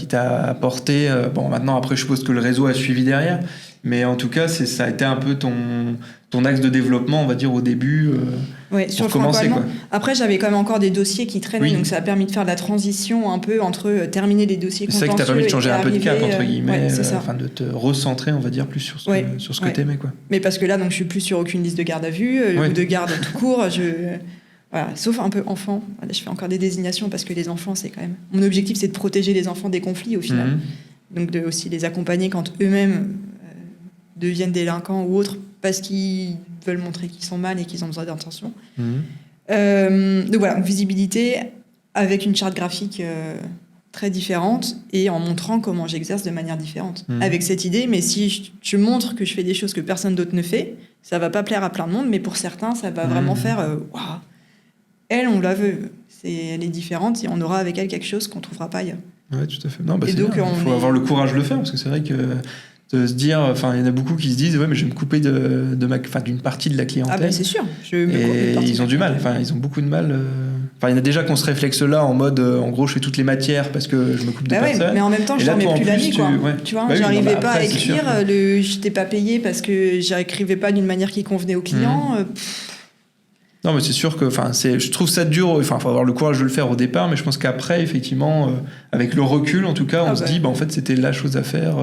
t'a apporté... maintenant, après, je suppose que le réseau a suivi derrière, mais en tout cas, ça a été un peu ton axe de développement, on va dire, au début, sur pour commencer, quoi. Après, j'avais quand même encore des dossiers qui traînaient, donc ça a permis de faire de la transition un peu entre terminer les dossiers contentieux. C'est vrai que t'as permis de changer un peu de cap, entre guillemets, de te recentrer, on va dire, plus sur ce que t'aimais, quoi. Mais parce que là, donc, je suis plus sur aucune liste de garde à vue, ou de garde tout court, Voilà, sauf un peu enfants. Je fais encore des désignations parce que les enfants, c'est quand même... Mon objectif, c'est de protéger les enfants des conflits, au final. Donc, de aussi les accompagner quand eux-mêmes deviennent délinquants ou autres parce qu'ils veulent montrer qu'ils sont mal et qu'ils ont besoin d'intention. Donc, voilà, visibilité avec une charte graphique très différente et en montrant comment j'exerce de manière différente. Avec cette idée, mais si je montre que je fais des choses que personne d'autre ne fait, ça va pas plaire à plein de monde, mais pour certains, ça va vraiment faire... waouh. Elle, on la veut. Elle est différente et on aura avec elle quelque chose qu'on ne trouvera pas ailleurs. Oui, tout à fait. Non, c'est donc, il faut avoir le courage de le faire, parce que c'est vrai que de se dire... il y en a beaucoup qui se disent « Ouais, mais je vais me couper d'une partie de la clientèle. » Ah c'est sûr. Et ils ont du mal. Ils ont beaucoup de mal. Il y en a déjà qui ont ce réflexe-là en mode en gros, je fais toutes les matières parce que je me coupe de personne. Mais en même temps, je dormais plus la nuit. Tu vois, j'arrivais pas à écrire. Je n'étais pas payée parce que je n'écrivais pas d'une manière qui convenait au client. Non, mais c'est sûr que, je trouve ça dur. Faut avoir le courage de le faire au départ, mais je pense qu'après, effectivement, avec le recul, en tout cas, on se dit, en fait, c'était la chose à faire.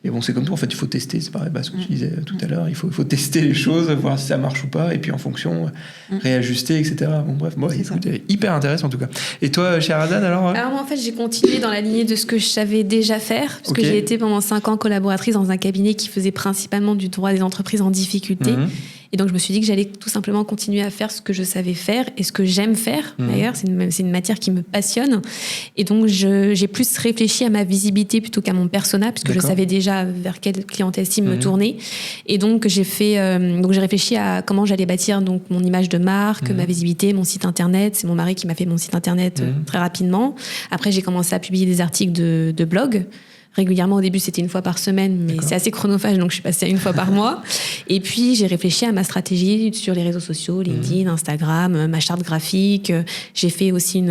Et bon, c'est comme tout, en fait, il faut tester, c'est pareil, ce que tu disais tout à l'heure, il faut tester les choses, voir si ça marche ou pas, et puis en fonction, réajuster, etc. Bon, bref, écoute, hyper intéressant en tout cas. Et toi, Sherazade, alors moi, en fait, j'ai continué dans la lignée de ce que je savais déjà faire, parce que j'ai été pendant 5 ans collaboratrice dans un cabinet qui faisait principalement du droit des entreprises en difficulté. Et donc, je me suis dit que j'allais tout simplement continuer à faire ce que je savais faire et ce que j'aime faire. D'ailleurs, c'est une matière qui me passionne. Et donc, j'ai plus réfléchi à ma visibilité plutôt qu'à mon persona, puisque je savais déjà vers quelle clientèle cible me tourner. Et donc, j'ai réfléchi à comment j'allais bâtir donc mon image de marque, ma visibilité, mon site internet. C'est mon mari qui m'a fait mon site internet très rapidement. Après, j'ai commencé à publier des articles de blog. Régulièrement, au début, c'était 1 fois par semaine, mais c'est assez chronophage, donc je suis passée à 1 fois par mois. Et puis, j'ai réfléchi à ma stratégie sur les réseaux sociaux, LinkedIn, Instagram, ma charte graphique. J'ai fait aussi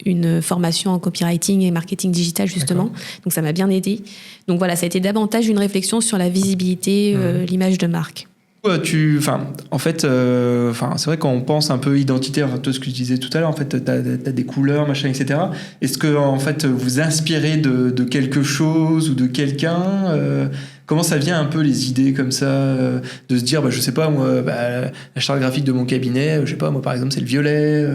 une formation en copywriting et marketing digital, justement. Donc, ça m'a bien aidée. Donc, voilà, ça a été davantage une réflexion sur la visibilité, l'image de marque. En fait, c'est vrai quand on pense un peu identitaire, tout ce que je disais tout à l'heure, en fait, t'as des couleurs, machin, etc. Est-ce que en fait vous inspirez de quelque chose ou de quelqu'un Comment ça vient un peu les idées comme ça de se dire, je sais pas moi, la charte graphique de mon cabinet, je sais pas moi par exemple c'est le violet,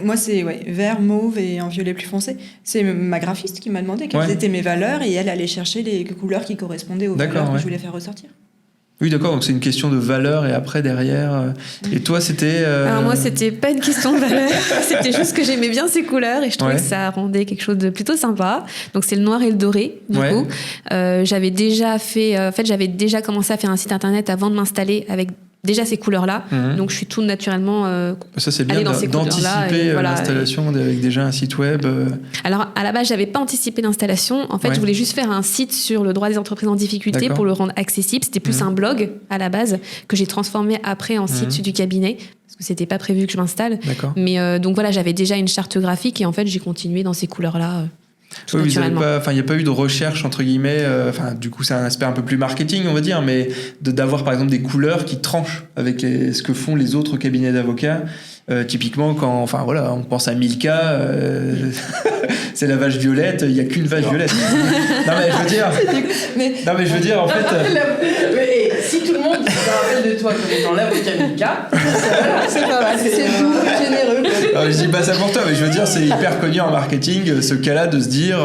moi c'est vert, mauve et un violet plus foncé. C'est ma graphiste qui m'a demandé quelles étaient mes valeurs et elle allait chercher les couleurs qui correspondaient aux valeurs que je voulais faire ressortir. Oui, d'accord, donc c'est une question de valeur et après derrière. Et toi, c'était. Alors, moi, c'était pas une question de valeur, c'était juste que j'aimais bien ces couleurs et je trouvais que ça rendait quelque chose de plutôt sympa. Donc, c'est le noir et le doré, du coup. J'avais déjà commencé à faire un site internet avant de m'installer avec déjà ces couleurs-là. Donc, je suis tout naturellement ça, c'est bien d'anticiper l'installation avec déjà un site web. Alors, à la base, j'avais pas anticipé l'installation. En fait, je voulais juste faire un site sur le droit des entreprises en difficulté pour le rendre accessible. C'était plus un blog, à la base, que j'ai transformé après en site du cabinet. Parce que c'était pas prévu que je m'installe. Mais donc voilà, j'avais déjà une charte graphique et en fait, j'ai continué dans ces couleurs-là. Il n'y a pas eu de recherche entre guillemets, du coup c'est un aspect un peu plus marketing on va dire, mais d'avoir par exemple des couleurs qui tranchent avec ce que font les autres cabinets d'avocats. Typiquement quand on pense à Milka, c'est la vache violette, il n'y a qu'une vache violette. Non mais je veux dire en fait si tout le monde se rappelle de toi comme étant l'avocat Milka, c'est pas mal, c'est tout généreux. Alors, je dis pas ça pour toi, mais je veux dire c'est hyper connu en marketing ce cas-là de se dire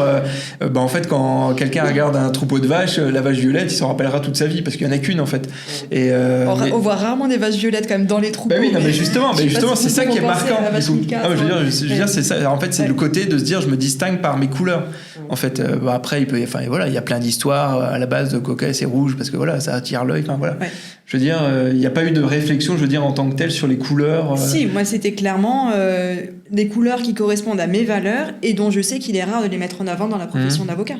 en fait quand quelqu'un regarde un troupeau de vaches, la vache violette il s'en rappellera toute sa vie parce qu'il y en a qu'une en fait. Et on voit rarement des vaches violettes quand même dans les troupeaux. Mais justement c'est ça qui est marquant. Je veux dire c'est ça. En fait c'est le côté de se dire je me distingue par mes couleurs. En fait après il y a plein d'histoires à la base de coca c'est rouge parce que ça attire l'œil. Je veux dire il n'y a pas eu de réflexion en tant que telle sur les couleurs. Si moi c'était clairement des couleurs qui correspondent à mes valeurs et dont je sais qu'il est rare de les mettre en avant dans la profession d'avocat.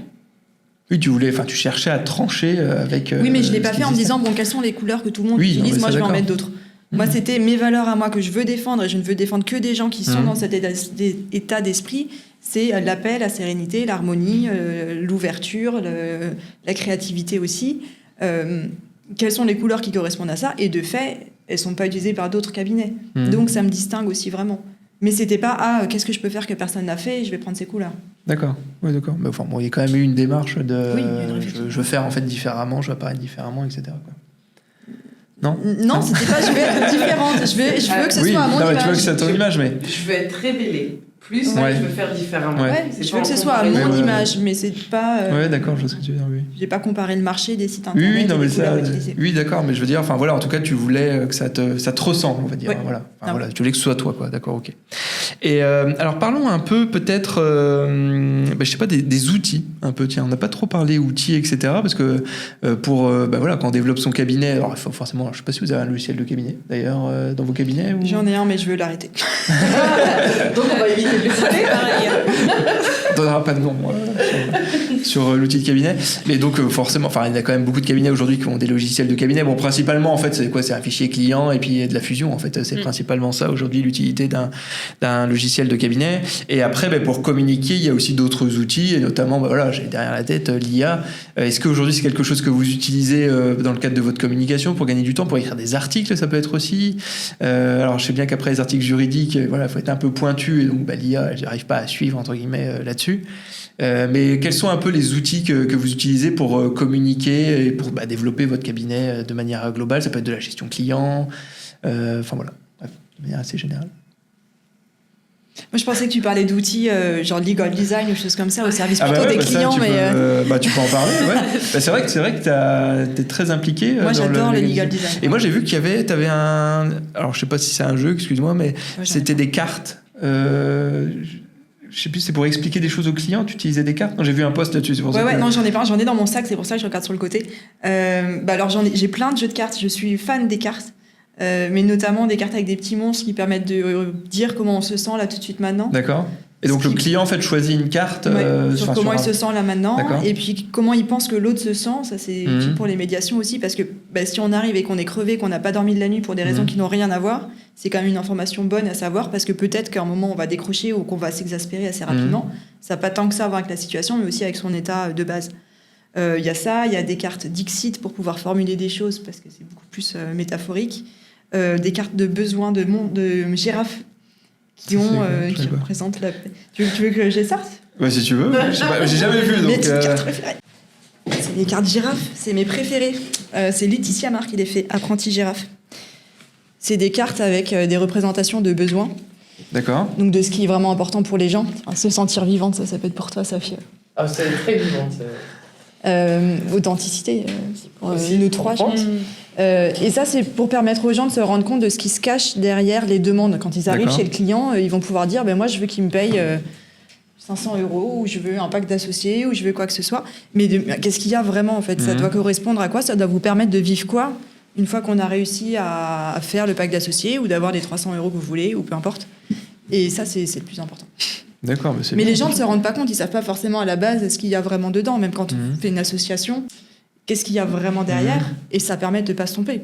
Oui, tu cherchais à trancher avec. Oui, mais je l'ai pas fait en me disant quelles sont les couleurs que tout le monde utilise, moi je vais en mettre d'autres. Moi, c'était mes valeurs à moi que je veux défendre et je ne veux défendre que des gens qui sont dans cet état d'esprit. C'est l'appel, la sérénité, l'harmonie, l'ouverture, la créativité aussi. Quelles sont les couleurs qui correspondent à ça ? Et de fait, elles ne sont pas utilisées par d'autres cabinets. Donc, ça me distingue aussi vraiment. Mais c'était pas qu'est-ce que je peux faire que personne n'a fait et je vais prendre ces couleurs. D'accord, oui, d'accord. Mais il y a quand même eu une démarche de je veux faire en fait différemment, je veux apparaître différemment, etc. Non, c'était pas je vais être différente. Je veux que ce soit à mon image. Tu veux que c'est ton image, mais je veux être révélée. Plus je veux faire différemment. Je veux que ce soit à mon image, mais c'est pas. D'accord, je vois ce que tu veux dire. Oui. J'ai pas comparé le marché des sites internet. Oui, d'accord, mais je veux dire, en tout cas, tu voulais que ça te ressemble, on va dire. Tu voulais que ce soit toi, quoi. D'accord, ok. Et alors, parlons un peu, peut-être, je sais pas, des outils, un peu. Tiens, on n'a pas trop parlé outils, etc. Parce que quand on développe son cabinet, alors il faut forcément, je sais pas si vous avez un logiciel de cabinet, d'ailleurs, dans vos cabinets. J'en ai un, mais je veux l'arrêter. Donc on va éviter. On donnera pas de nom sur l'outil de cabinet, mais donc forcément il y a quand même beaucoup de cabinets aujourd'hui qui ont des logiciels de cabinet. Bon, principalement en fait c'est un fichier client et puis de la fusion en fait, c'est principalement ça aujourd'hui l'utilité d'un logiciel de cabinet. Et après pour communiquer il y a aussi d'autres outils et notamment j'ai derrière la tête l'IA. Est-ce qu'aujourd'hui c'est quelque chose que vous utilisez dans le cadre de votre communication pour gagner du temps, pour écrire des articles, ça peut être aussi alors je sais bien qu'après les articles juridiques faut être un peu pointu et donc l'IA j'arrive pas à suivre entre guillemets là-dessus. Mais quels sont un peu les outils que vous utilisez pour communiquer et pour développer votre cabinet de manière globale? Ça peut être de la gestion client, enfin voilà, bref, de manière assez générale. Moi, je pensais que tu parlais d'outils genre legal design ou choses comme ça au service plutôt des clients. Tu peux en parler, ouais. C'est vrai que t'es très impliqué. Moi, j'adore le legal design. Et moi, j'ai vu t'avais un... Alors, je sais pas si c'est un jeu, excuse-moi, mais c'était des cartes. Je sais plus, c'est pour expliquer des choses aux clients, tu utilisais des cartes? Non, j'ai vu un post là-dessus, c'est pour ça. Non, j'en ai dans mon sac, c'est pour ça que je regarde sur le côté. Alors, j'ai plein de jeux de cartes, je suis fan des cartes. Mais notamment des cartes avec des petits monstres qui permettent de dire comment on se sent là tout de suite maintenant. D'accord. Et donc le client en fait choisit une carte sur comment il se sent là maintenant. Et puis comment il pense que l'autre se sent. Ça c'est utile pour les médiations aussi parce que si on arrive et qu'on est crevé, qu'on n'a pas dormi de la nuit pour des raisons qui n'ont rien à voir, c'est quand même une information bonne à savoir parce que peut-être qu'à un moment on va décrocher ou qu'on va s'exaspérer assez rapidement. Ça n'a pas tant que ça à voir avec la situation mais aussi avec son état de base. Il y a ça, il y a des cartes Dixit pour pouvoir formuler des choses parce que c'est beaucoup plus métaphorique. Des cartes de besoin de girafes qui représentent la... Tu veux que je les sorte? Si tu veux. J'ai jamais vu. Donc, mes petites cartes préférées. C'est les cartes girafes, c'est mes préférées. C'est Laetitia Marc qui les fait, apprenti girafe. C'est des cartes avec des représentations de besoins. D'accord. Donc de ce qui est vraiment important pour les gens. Se sentir vivante, ça peut être pour toi, Safi. Ah, c'est très vivante. Authenticité, pour nous trois, je pense. Et ça, c'est pour permettre aux gens de se rendre compte de ce qui se cache derrière les demandes. Quand ils arrivent chez le client, ils vont pouvoir dire moi, je veux qu'il me paye 500 €, ou je veux un pack d'associés, ou je veux quoi que ce soit. Mais qu'est-ce qu'il y a vraiment, en fait? Ça doit correspondre à quoi? Ça doit vous permettre de vivre quoi une fois qu'on a réussi à faire le pack d'associés, ou d'avoir les 300 € que vous voulez, ou peu importe. Et ça, c'est le plus important. D'accord, mais les gens ne se rendent pas compte, ils ne savent pas forcément à la base ce qu'il y a vraiment dedans, même quand on fait une association, qu'est-ce qu'il y a vraiment derrière, et ça permet de ne pas se tromper.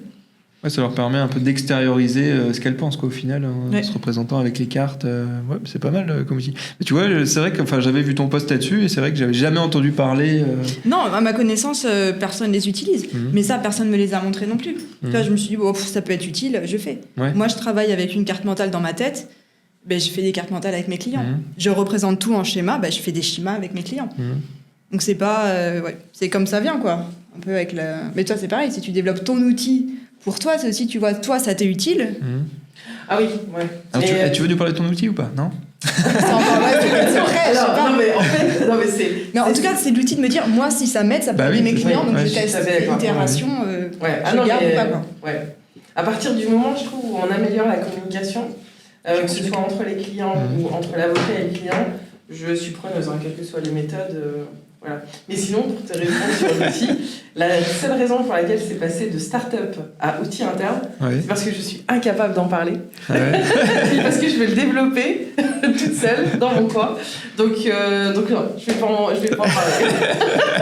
Ouais, ça leur permet un peu d'extérioriser ce qu'elles pensent, au final, en se représentant avec les cartes. C'est pas mal comme outil. Mais tu vois, c'est vrai que j'avais vu ton post là-dessus, et c'est vrai que j'avais jamais entendu parler... Non, à ma connaissance, personne les utilise. Mais ça, personne ne me les a montrés non plus. Là, je me suis dit, ça peut être utile, je fais. Ouais. Moi, je travaille avec une carte mentale dans ma tête. Je fais des cartes mentales avec mes clients. Je représente tout en schéma, je fais des schémas avec mes clients. Donc c'est pas... c'est comme ça vient, quoi. Un peu avec Mais toi, c'est pareil, si tu développes ton outil pour toi, c'est aussi, tu vois, toi, ça t'est utile. Ah oui, ouais. Alors, tu veux nous parler de ton outil ou pas? Non. C'est encore c'est vrai, non, mais en fait, c'est... Mais en tout cas, c'est l'outil de me dire, moi, si ça m'aide, ça peut aider mes clients, donc je teste l'itération, je garde ou pas, quoi. Ouais. À partir du moment, je trouve, où on améliore la communication, que ce soit entre les clients ou entre l'avocat et le client, je suis preneuse, quelles que soient les méthodes. Voilà. Mais sinon, pour te répondre sur l'outil, la seule raison pour laquelle c'est passé de start-up à outil interne, c'est parce que je suis incapable d'en parler. Et parce que je vais le développer toute seule dans mon coin. Donc non, je vais pas en parler.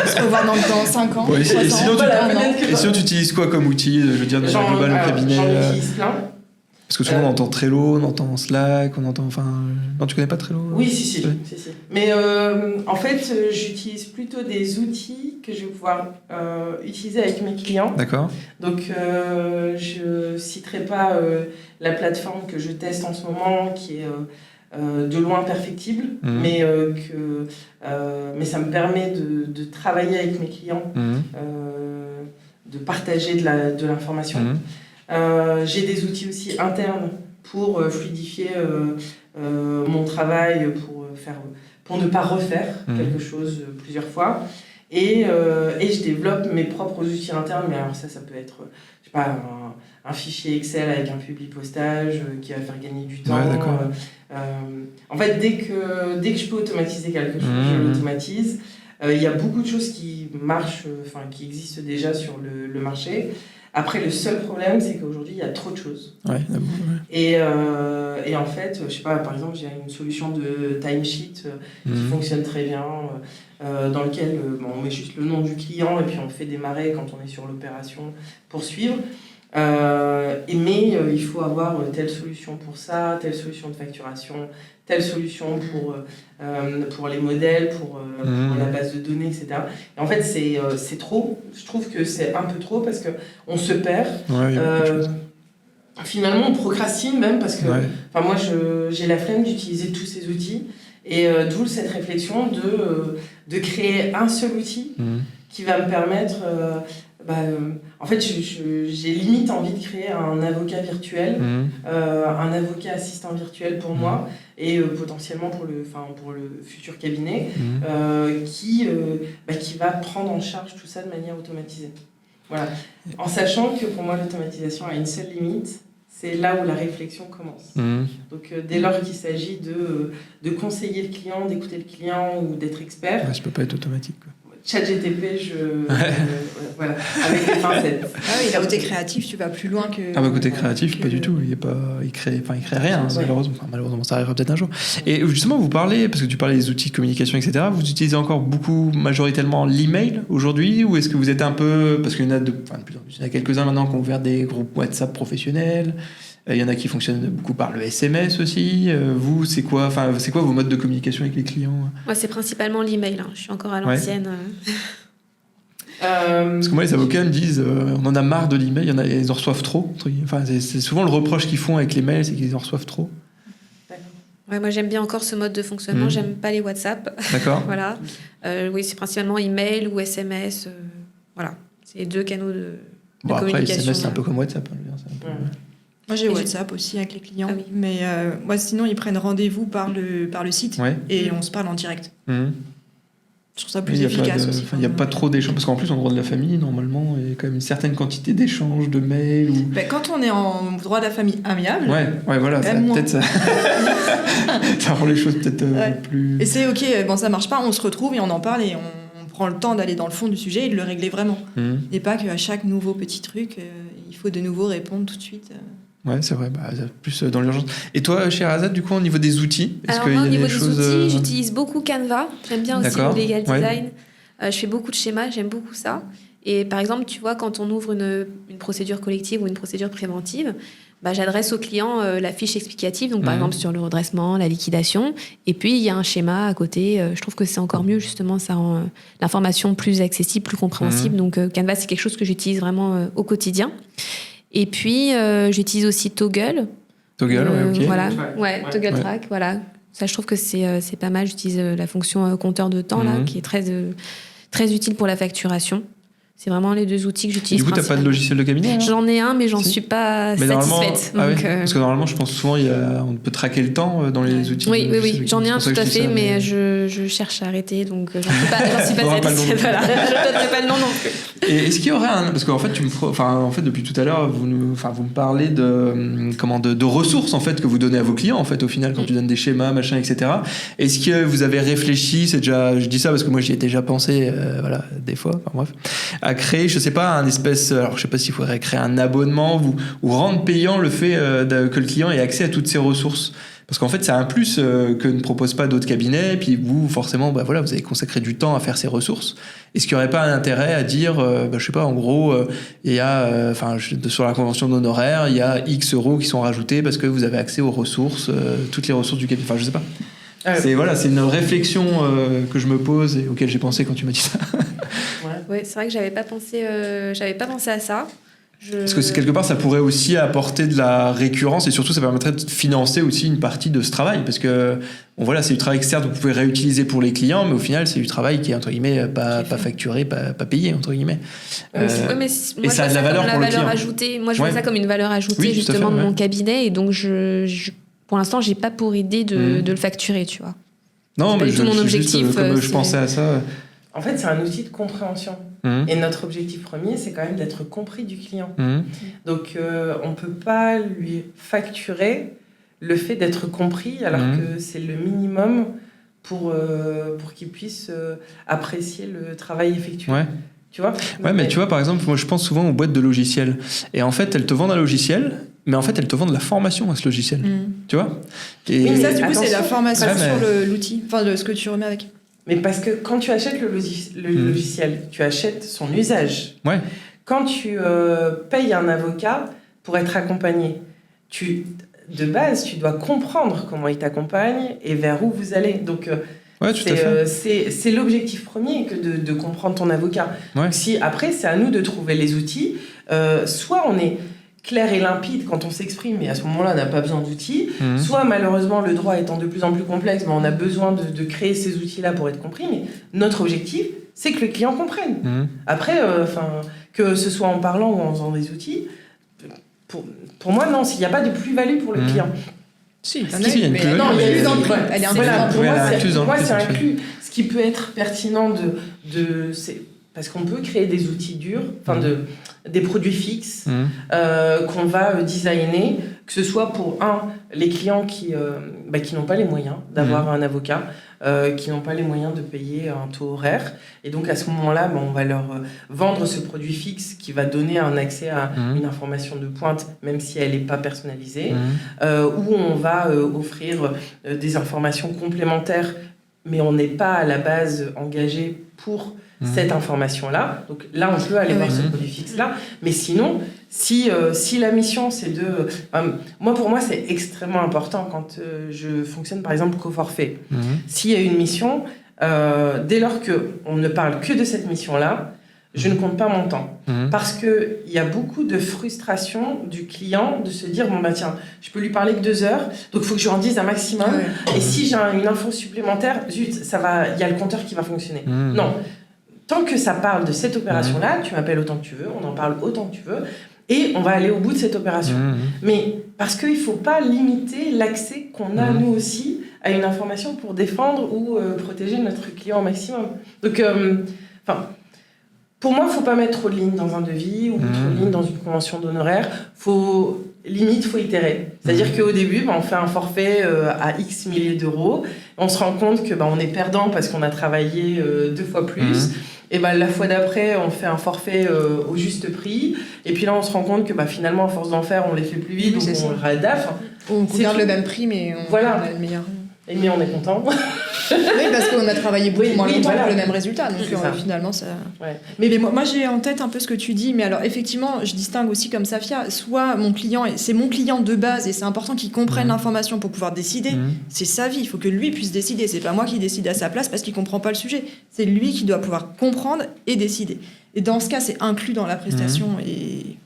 On se revoit dans 5 ans. Ouais, et sinon, tu utilises quoi comme outil? Je veux dire, de manière globale au cabinet? J'en utilise plein. Parce que souvent on entend Trello, on entend Slack, on entend... Non, tu connais pas Trello? Oui, si. Mais en fait, j'utilise plutôt des outils que je vais pouvoir utiliser avec mes clients. D'accord. Donc, je citerai pas la plateforme que je teste en ce moment, qui est de loin perfectible, mais ça me permet de travailler avec mes clients, de partager de l'information. J'ai des outils aussi internes pour fluidifier mon travail, pour ne pas refaire quelque chose plusieurs fois. Et je développe mes propres outils internes, mais alors ça peut être, je sais pas, un fichier Excel avec un publipostage qui va faire gagner du temps. Ouais, en fait, dès que je peux automatiser quelque chose, je l'automatise. Il y a beaucoup de choses qui marchent, qui existent déjà sur le marché. Après, le seul problème, c'est qu'aujourd'hui, il y a trop de choses. Ouais. Et en fait, je sais pas, par exemple, j'ai une solution de timesheet qui fonctionne très bien, dans lequel on met juste le nom du client et puis on fait démarrer quand on est sur l'opération pour suivre. Mais il faut avoir telle solution pour ça, telle solution de facturation, telle solution pour les modèles, pour la base de données, etc. Et en fait, c'est trop. Je trouve que c'est un peu trop parce qu'on se perd. Finalement, on procrastine même parce que moi, j'ai la flemme d'utiliser tous ces outils. Et d'où cette réflexion de créer un seul outil qui va me permettre... en fait, j'ai limite envie de créer un avocat virtuel, un avocat assistant virtuel pour moi et potentiellement pour le futur cabinet qui va prendre en charge tout ça de manière automatisée. Voilà. En sachant que pour moi, l'automatisation a une seule limite, c'est là où la réflexion commence. Donc, dès lors qu'il s'agit de conseiller le client, d'écouter le client ou d'être expert... Ça ne peut pas être automatique, quoi. ChatGTP, voilà, avec des pincettes. Ah oui, la côté créatif, tu vas plus loin que... Ah bah côté créatif, pas du tout. Il crée rien, malheureusement. Ça arrivera peut-être un jour. Et justement, vous parlez, parce que tu parlais des outils de communication, etc., vous utilisez encore beaucoup, majoritairement, l'email aujourd'hui, ou est-ce que vous êtes un peu... Parce qu'il y en a de plus en plus, il y en a quelques-uns maintenant qui ont ouvert des groupes WhatsApp professionnels, il y en a qui fonctionnent beaucoup par le SMS aussi. Vous, c'est quoi vos modes de communication avec les clients? Moi, c'est principalement l'email. Je suis encore à l'ancienne. Parce que moi, les avocats me disent on en a marre de l'email, ils en reçoivent trop. Enfin, c'est souvent le reproche qu'ils font avec les mails, c'est qu'ils en reçoivent trop. Ouais, moi, j'aime bien encore ce mode de fonctionnement. J'aime pas les WhatsApp. D'accord. Voilà. Oui, c'est principalement email ou SMS. Voilà. C'est les deux canaux de communication. Après, SMS, c'est un peu comme WhatsApp. Moi, j'ai WhatsApp aussi avec les clients. Ah oui. Mais moi, sinon, ils prennent rendez-vous par le site et on se parle en direct. Je trouve ça plus efficace aussi. Il n'y a pas trop d'échanges. Parce qu'en plus, en droit de la famille, normalement, il y a quand même une certaine quantité d'échanges, de mails. Quand on est en droit de la famille amiable, voilà, peut-être ça. Ça rend les choses peut-être plus. Et c'est OK, ça marche pas, on se retrouve et on en parle et on prend le temps d'aller dans le fond du sujet et de le régler vraiment. Et pas qu'à chaque nouveau petit truc, il faut de nouveau répondre tout de suite. Ouais, c'est vrai, plus dans l'urgence. Et toi, Sherazade, du coup, au niveau des outils, au niveau des outils, j'utilise beaucoup Canva. J'aime bien aussi le legal design. Je fais beaucoup de schémas, j'aime beaucoup ça. Et par exemple, tu vois, quand on ouvre une procédure collective ou une procédure préventive, j'adresse au client la fiche explicative, donc par exemple sur le redressement, la liquidation. Et puis, il y a un schéma à côté. Je trouve que c'est encore mieux, justement, ça rend l'information plus accessible, plus compréhensible. Donc, Canva, c'est quelque chose que j'utilise vraiment au quotidien. Et puis, j'utilise aussi Toggle. Toggle, ok. Voilà, Toggle Track, voilà. Ça, je trouve que c'est pas mal. J'utilise la fonction compteur de temps, là, qui est très utile pour la facturation. C'est vraiment les deux outils que j'utilise. Du coup, tu n'as pas de logiciel de cabinet alors? J'en ai un, mais j'en suis pas satisfaite. Parce que normalement, je pense souvent, on peut traquer le temps dans les outils. Oui, j'en ai un tout à fait, mais je cherche à arrêter, donc j'en suis pas satisfaite. Voilà. Je ne donnerai pas le nom non plus. Et est-ce qu'il y aurait parce qu'en fait, depuis tout à l'heure, vous me parlez de ressources en fait que vous donnez à vos clients en fait au final quand tu donnes des schémas, machin, etc. Est-ce que vous avez réfléchi, je dis ça parce que moi j'y ai déjà pensé, des fois, bref. À créer, je sais pas, alors je sais pas s'il faudrait créer un abonnement ou rendre payant le fait que le client ait accès à toutes ces ressources. Parce qu'en fait, c'est un plus que ne proposent pas d'autres cabinets. Et puis vous, forcément, vous avez consacré du temps à faire ces ressources. Est-ce qu'il n'y aurait pas un intérêt à dire, je sais pas, en gros, il y a, sur la convention d'honoraires, il y a X euros qui sont rajoutés parce que vous avez accès aux ressources, toutes les ressources du cabinet. Enfin, je sais pas. C'est une réflexion que je me pose et auquel j'ai pensé quand tu m'as dit ça. Ouais, c'est vrai que j'avais pas pensé à ça. Parce que quelque part, ça pourrait aussi apporter de la récurrence et surtout, ça permettrait de financer aussi une partie de ce travail. Parce que, c'est du travail externe que vous pouvez réutiliser pour les clients, mais au final, c'est du travail qui est, entre guillemets, pas facturé, pas payé, entre guillemets. Mais moi, et ça a de la valeur pour le client. Ajoutée. Moi, je vois ça comme une valeur ajoutée, justement, de mon cabinet. Et donc, pour l'instant, j'ai pas pour idée de le facturer, tu vois. Non, mais tout mon objectif. Comme je pensais à ça. En fait, c'est un outil de compréhension. Et notre objectif premier, c'est quand même d'être compris du client. Donc, on ne peut pas lui facturer le fait d'être compris, alors que c'est le minimum pour qu'il puisse apprécier le travail effectué. Ouais. Tu vois ? Mais tu vois, par exemple, moi, je pense souvent aux boîtes de logiciels. Et en fait, elles te vendent un logiciel, mais en fait, elles te vendent de la formation à ce logiciel. Tu vois ? Mais ça, du coup, c'est la formation sur l'outil, de ce que tu remets avec. Mais parce que quand tu achètes le logiciel, tu achètes son usage. Ouais. Quand tu payes un avocat pour être accompagné, de base, tu dois comprendre comment il t'accompagne et vers où vous allez. Donc, c'est l'objectif premier que de comprendre ton avocat. Ouais. Après, c'est à nous de trouver les outils. Soit on est clair et limpide quand on s'exprime, et à ce moment-là, on n'a pas besoin d'outils. Soit, malheureusement, le droit étant de plus en plus complexe, on a besoin de créer ces outils-là pour être compris, mais notre objectif, c'est que le client comprenne. Après, que ce soit en parlant ou en faisant des outils, pour moi, non, s'il n'y a pas de plus-value pour le client. Si, il y a une plus-value. Non, il y a eu dans le prix. Elle est Voilà, pour moi, c'est c'est inclus. Ce qui peut être pertinent c'est parce qu'on peut créer des outils durs, des produits fixes qu'on va designer, que ce soit pour les clients qui n'ont pas les moyens d'avoir un avocat, qui n'ont pas les moyens de payer un taux horaire. Et donc à ce moment-là, on va leur vendre ce produit fixe qui va donner un accès à une information de pointe, même si elle n'est pas personnalisée, ou on va offrir des informations complémentaires, mais on n'est pas à la base engagé pour cette information-là. Donc là, on peut aller voir ce produit fixe-là. Mais sinon, si la mission, c'est de... pour moi, c'est extrêmement important quand je fonctionne, par exemple, qu'au forfait. S'il y a une mission, dès lors qu'on ne parle que de cette mission-là, je ne compte pas mon temps. Parce qu'il y a beaucoup de frustration du client de se dire, tiens, je peux lui parler que 2 heures, donc il faut que je lui en dise un maximum. Et si j'ai une info supplémentaire, zut, il y a le compteur qui va fonctionner. Non. Tant que ça parle de cette opération-là, tu m'appelles autant que tu veux, on en parle autant que tu veux, et on va aller au bout de cette opération. Mais parce qu'il ne faut pas limiter l'accès qu'on a, nous aussi, à une information pour défendre ou protéger notre client au maximum. Donc, pour moi, il ne faut pas mettre trop de lignes dans un devis ou trop de lignes dans une convention d'honoraires. Faut itérer. C'est-à-dire qu'au début, on fait un forfait à X milliers d'euros. On se rend compte qu'on est perdant parce qu'on a travaillé 2 fois plus. Et la fois d'après, on fait un forfait au juste prix. Et puis là, on se rend compte que finalement, à force d'en faire, on les fait plus vite, donc on le réadapte. On garde le même prix, mais on a le meilleur. Mais on est content. Oui, parce qu'on a travaillé beaucoup moins longtemps pour le même résultat. Donc finalement, ça... Mais moi, j'ai en tête un peu ce que tu dis. Mais alors, effectivement, je distingue aussi comme Safia. Soit c'est mon client de base et c'est important qu'il comprenne l'information pour pouvoir décider. C'est sa vie. Il faut que lui puisse décider. C'est pas moi qui décide à sa place parce qu'il comprend pas le sujet. C'est lui qui doit pouvoir comprendre et décider. Et dans ce cas, c'est inclus dans la prestation. Et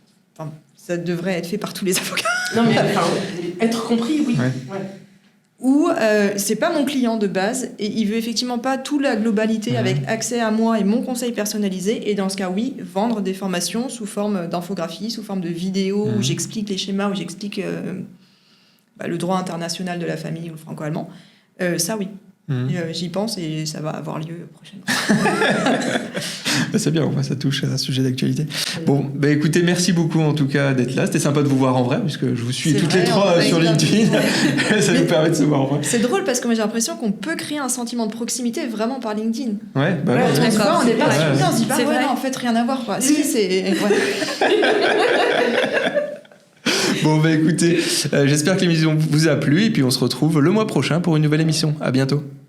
ça devrait être fait par tous les avocats. Non, mais être compris, oui. Ou c'est pas mon client de base et il veut effectivement pas toute la globalité avec accès à moi et mon conseil personnalisé, et dans ce cas oui, vendre des formations sous forme d'infographie, sous forme de vidéos où j'explique les schémas, où j'explique le droit international de la famille ou le franco-allemand, ça oui. J'y pense et ça va avoir lieu prochainement. C'est bien, ça touche à un sujet d'actualité. Bon, écoutez, merci beaucoup en tout cas d'être là. C'était sympa de vous voir en vrai, puisque je vous suis toutes les 3 sur LinkedIn. Ça nous permet de se voir en vrai. C'est drôle parce que moi j'ai l'impression qu'on peut créer un sentiment de proximité vraiment par LinkedIn. On est pas on se dit pas, en fait rien à voir quoi. Si, c'est... Bon, écoutez, j'espère que l'émission vous a plu et puis on se retrouve le mois prochain pour une nouvelle émission. À bientôt.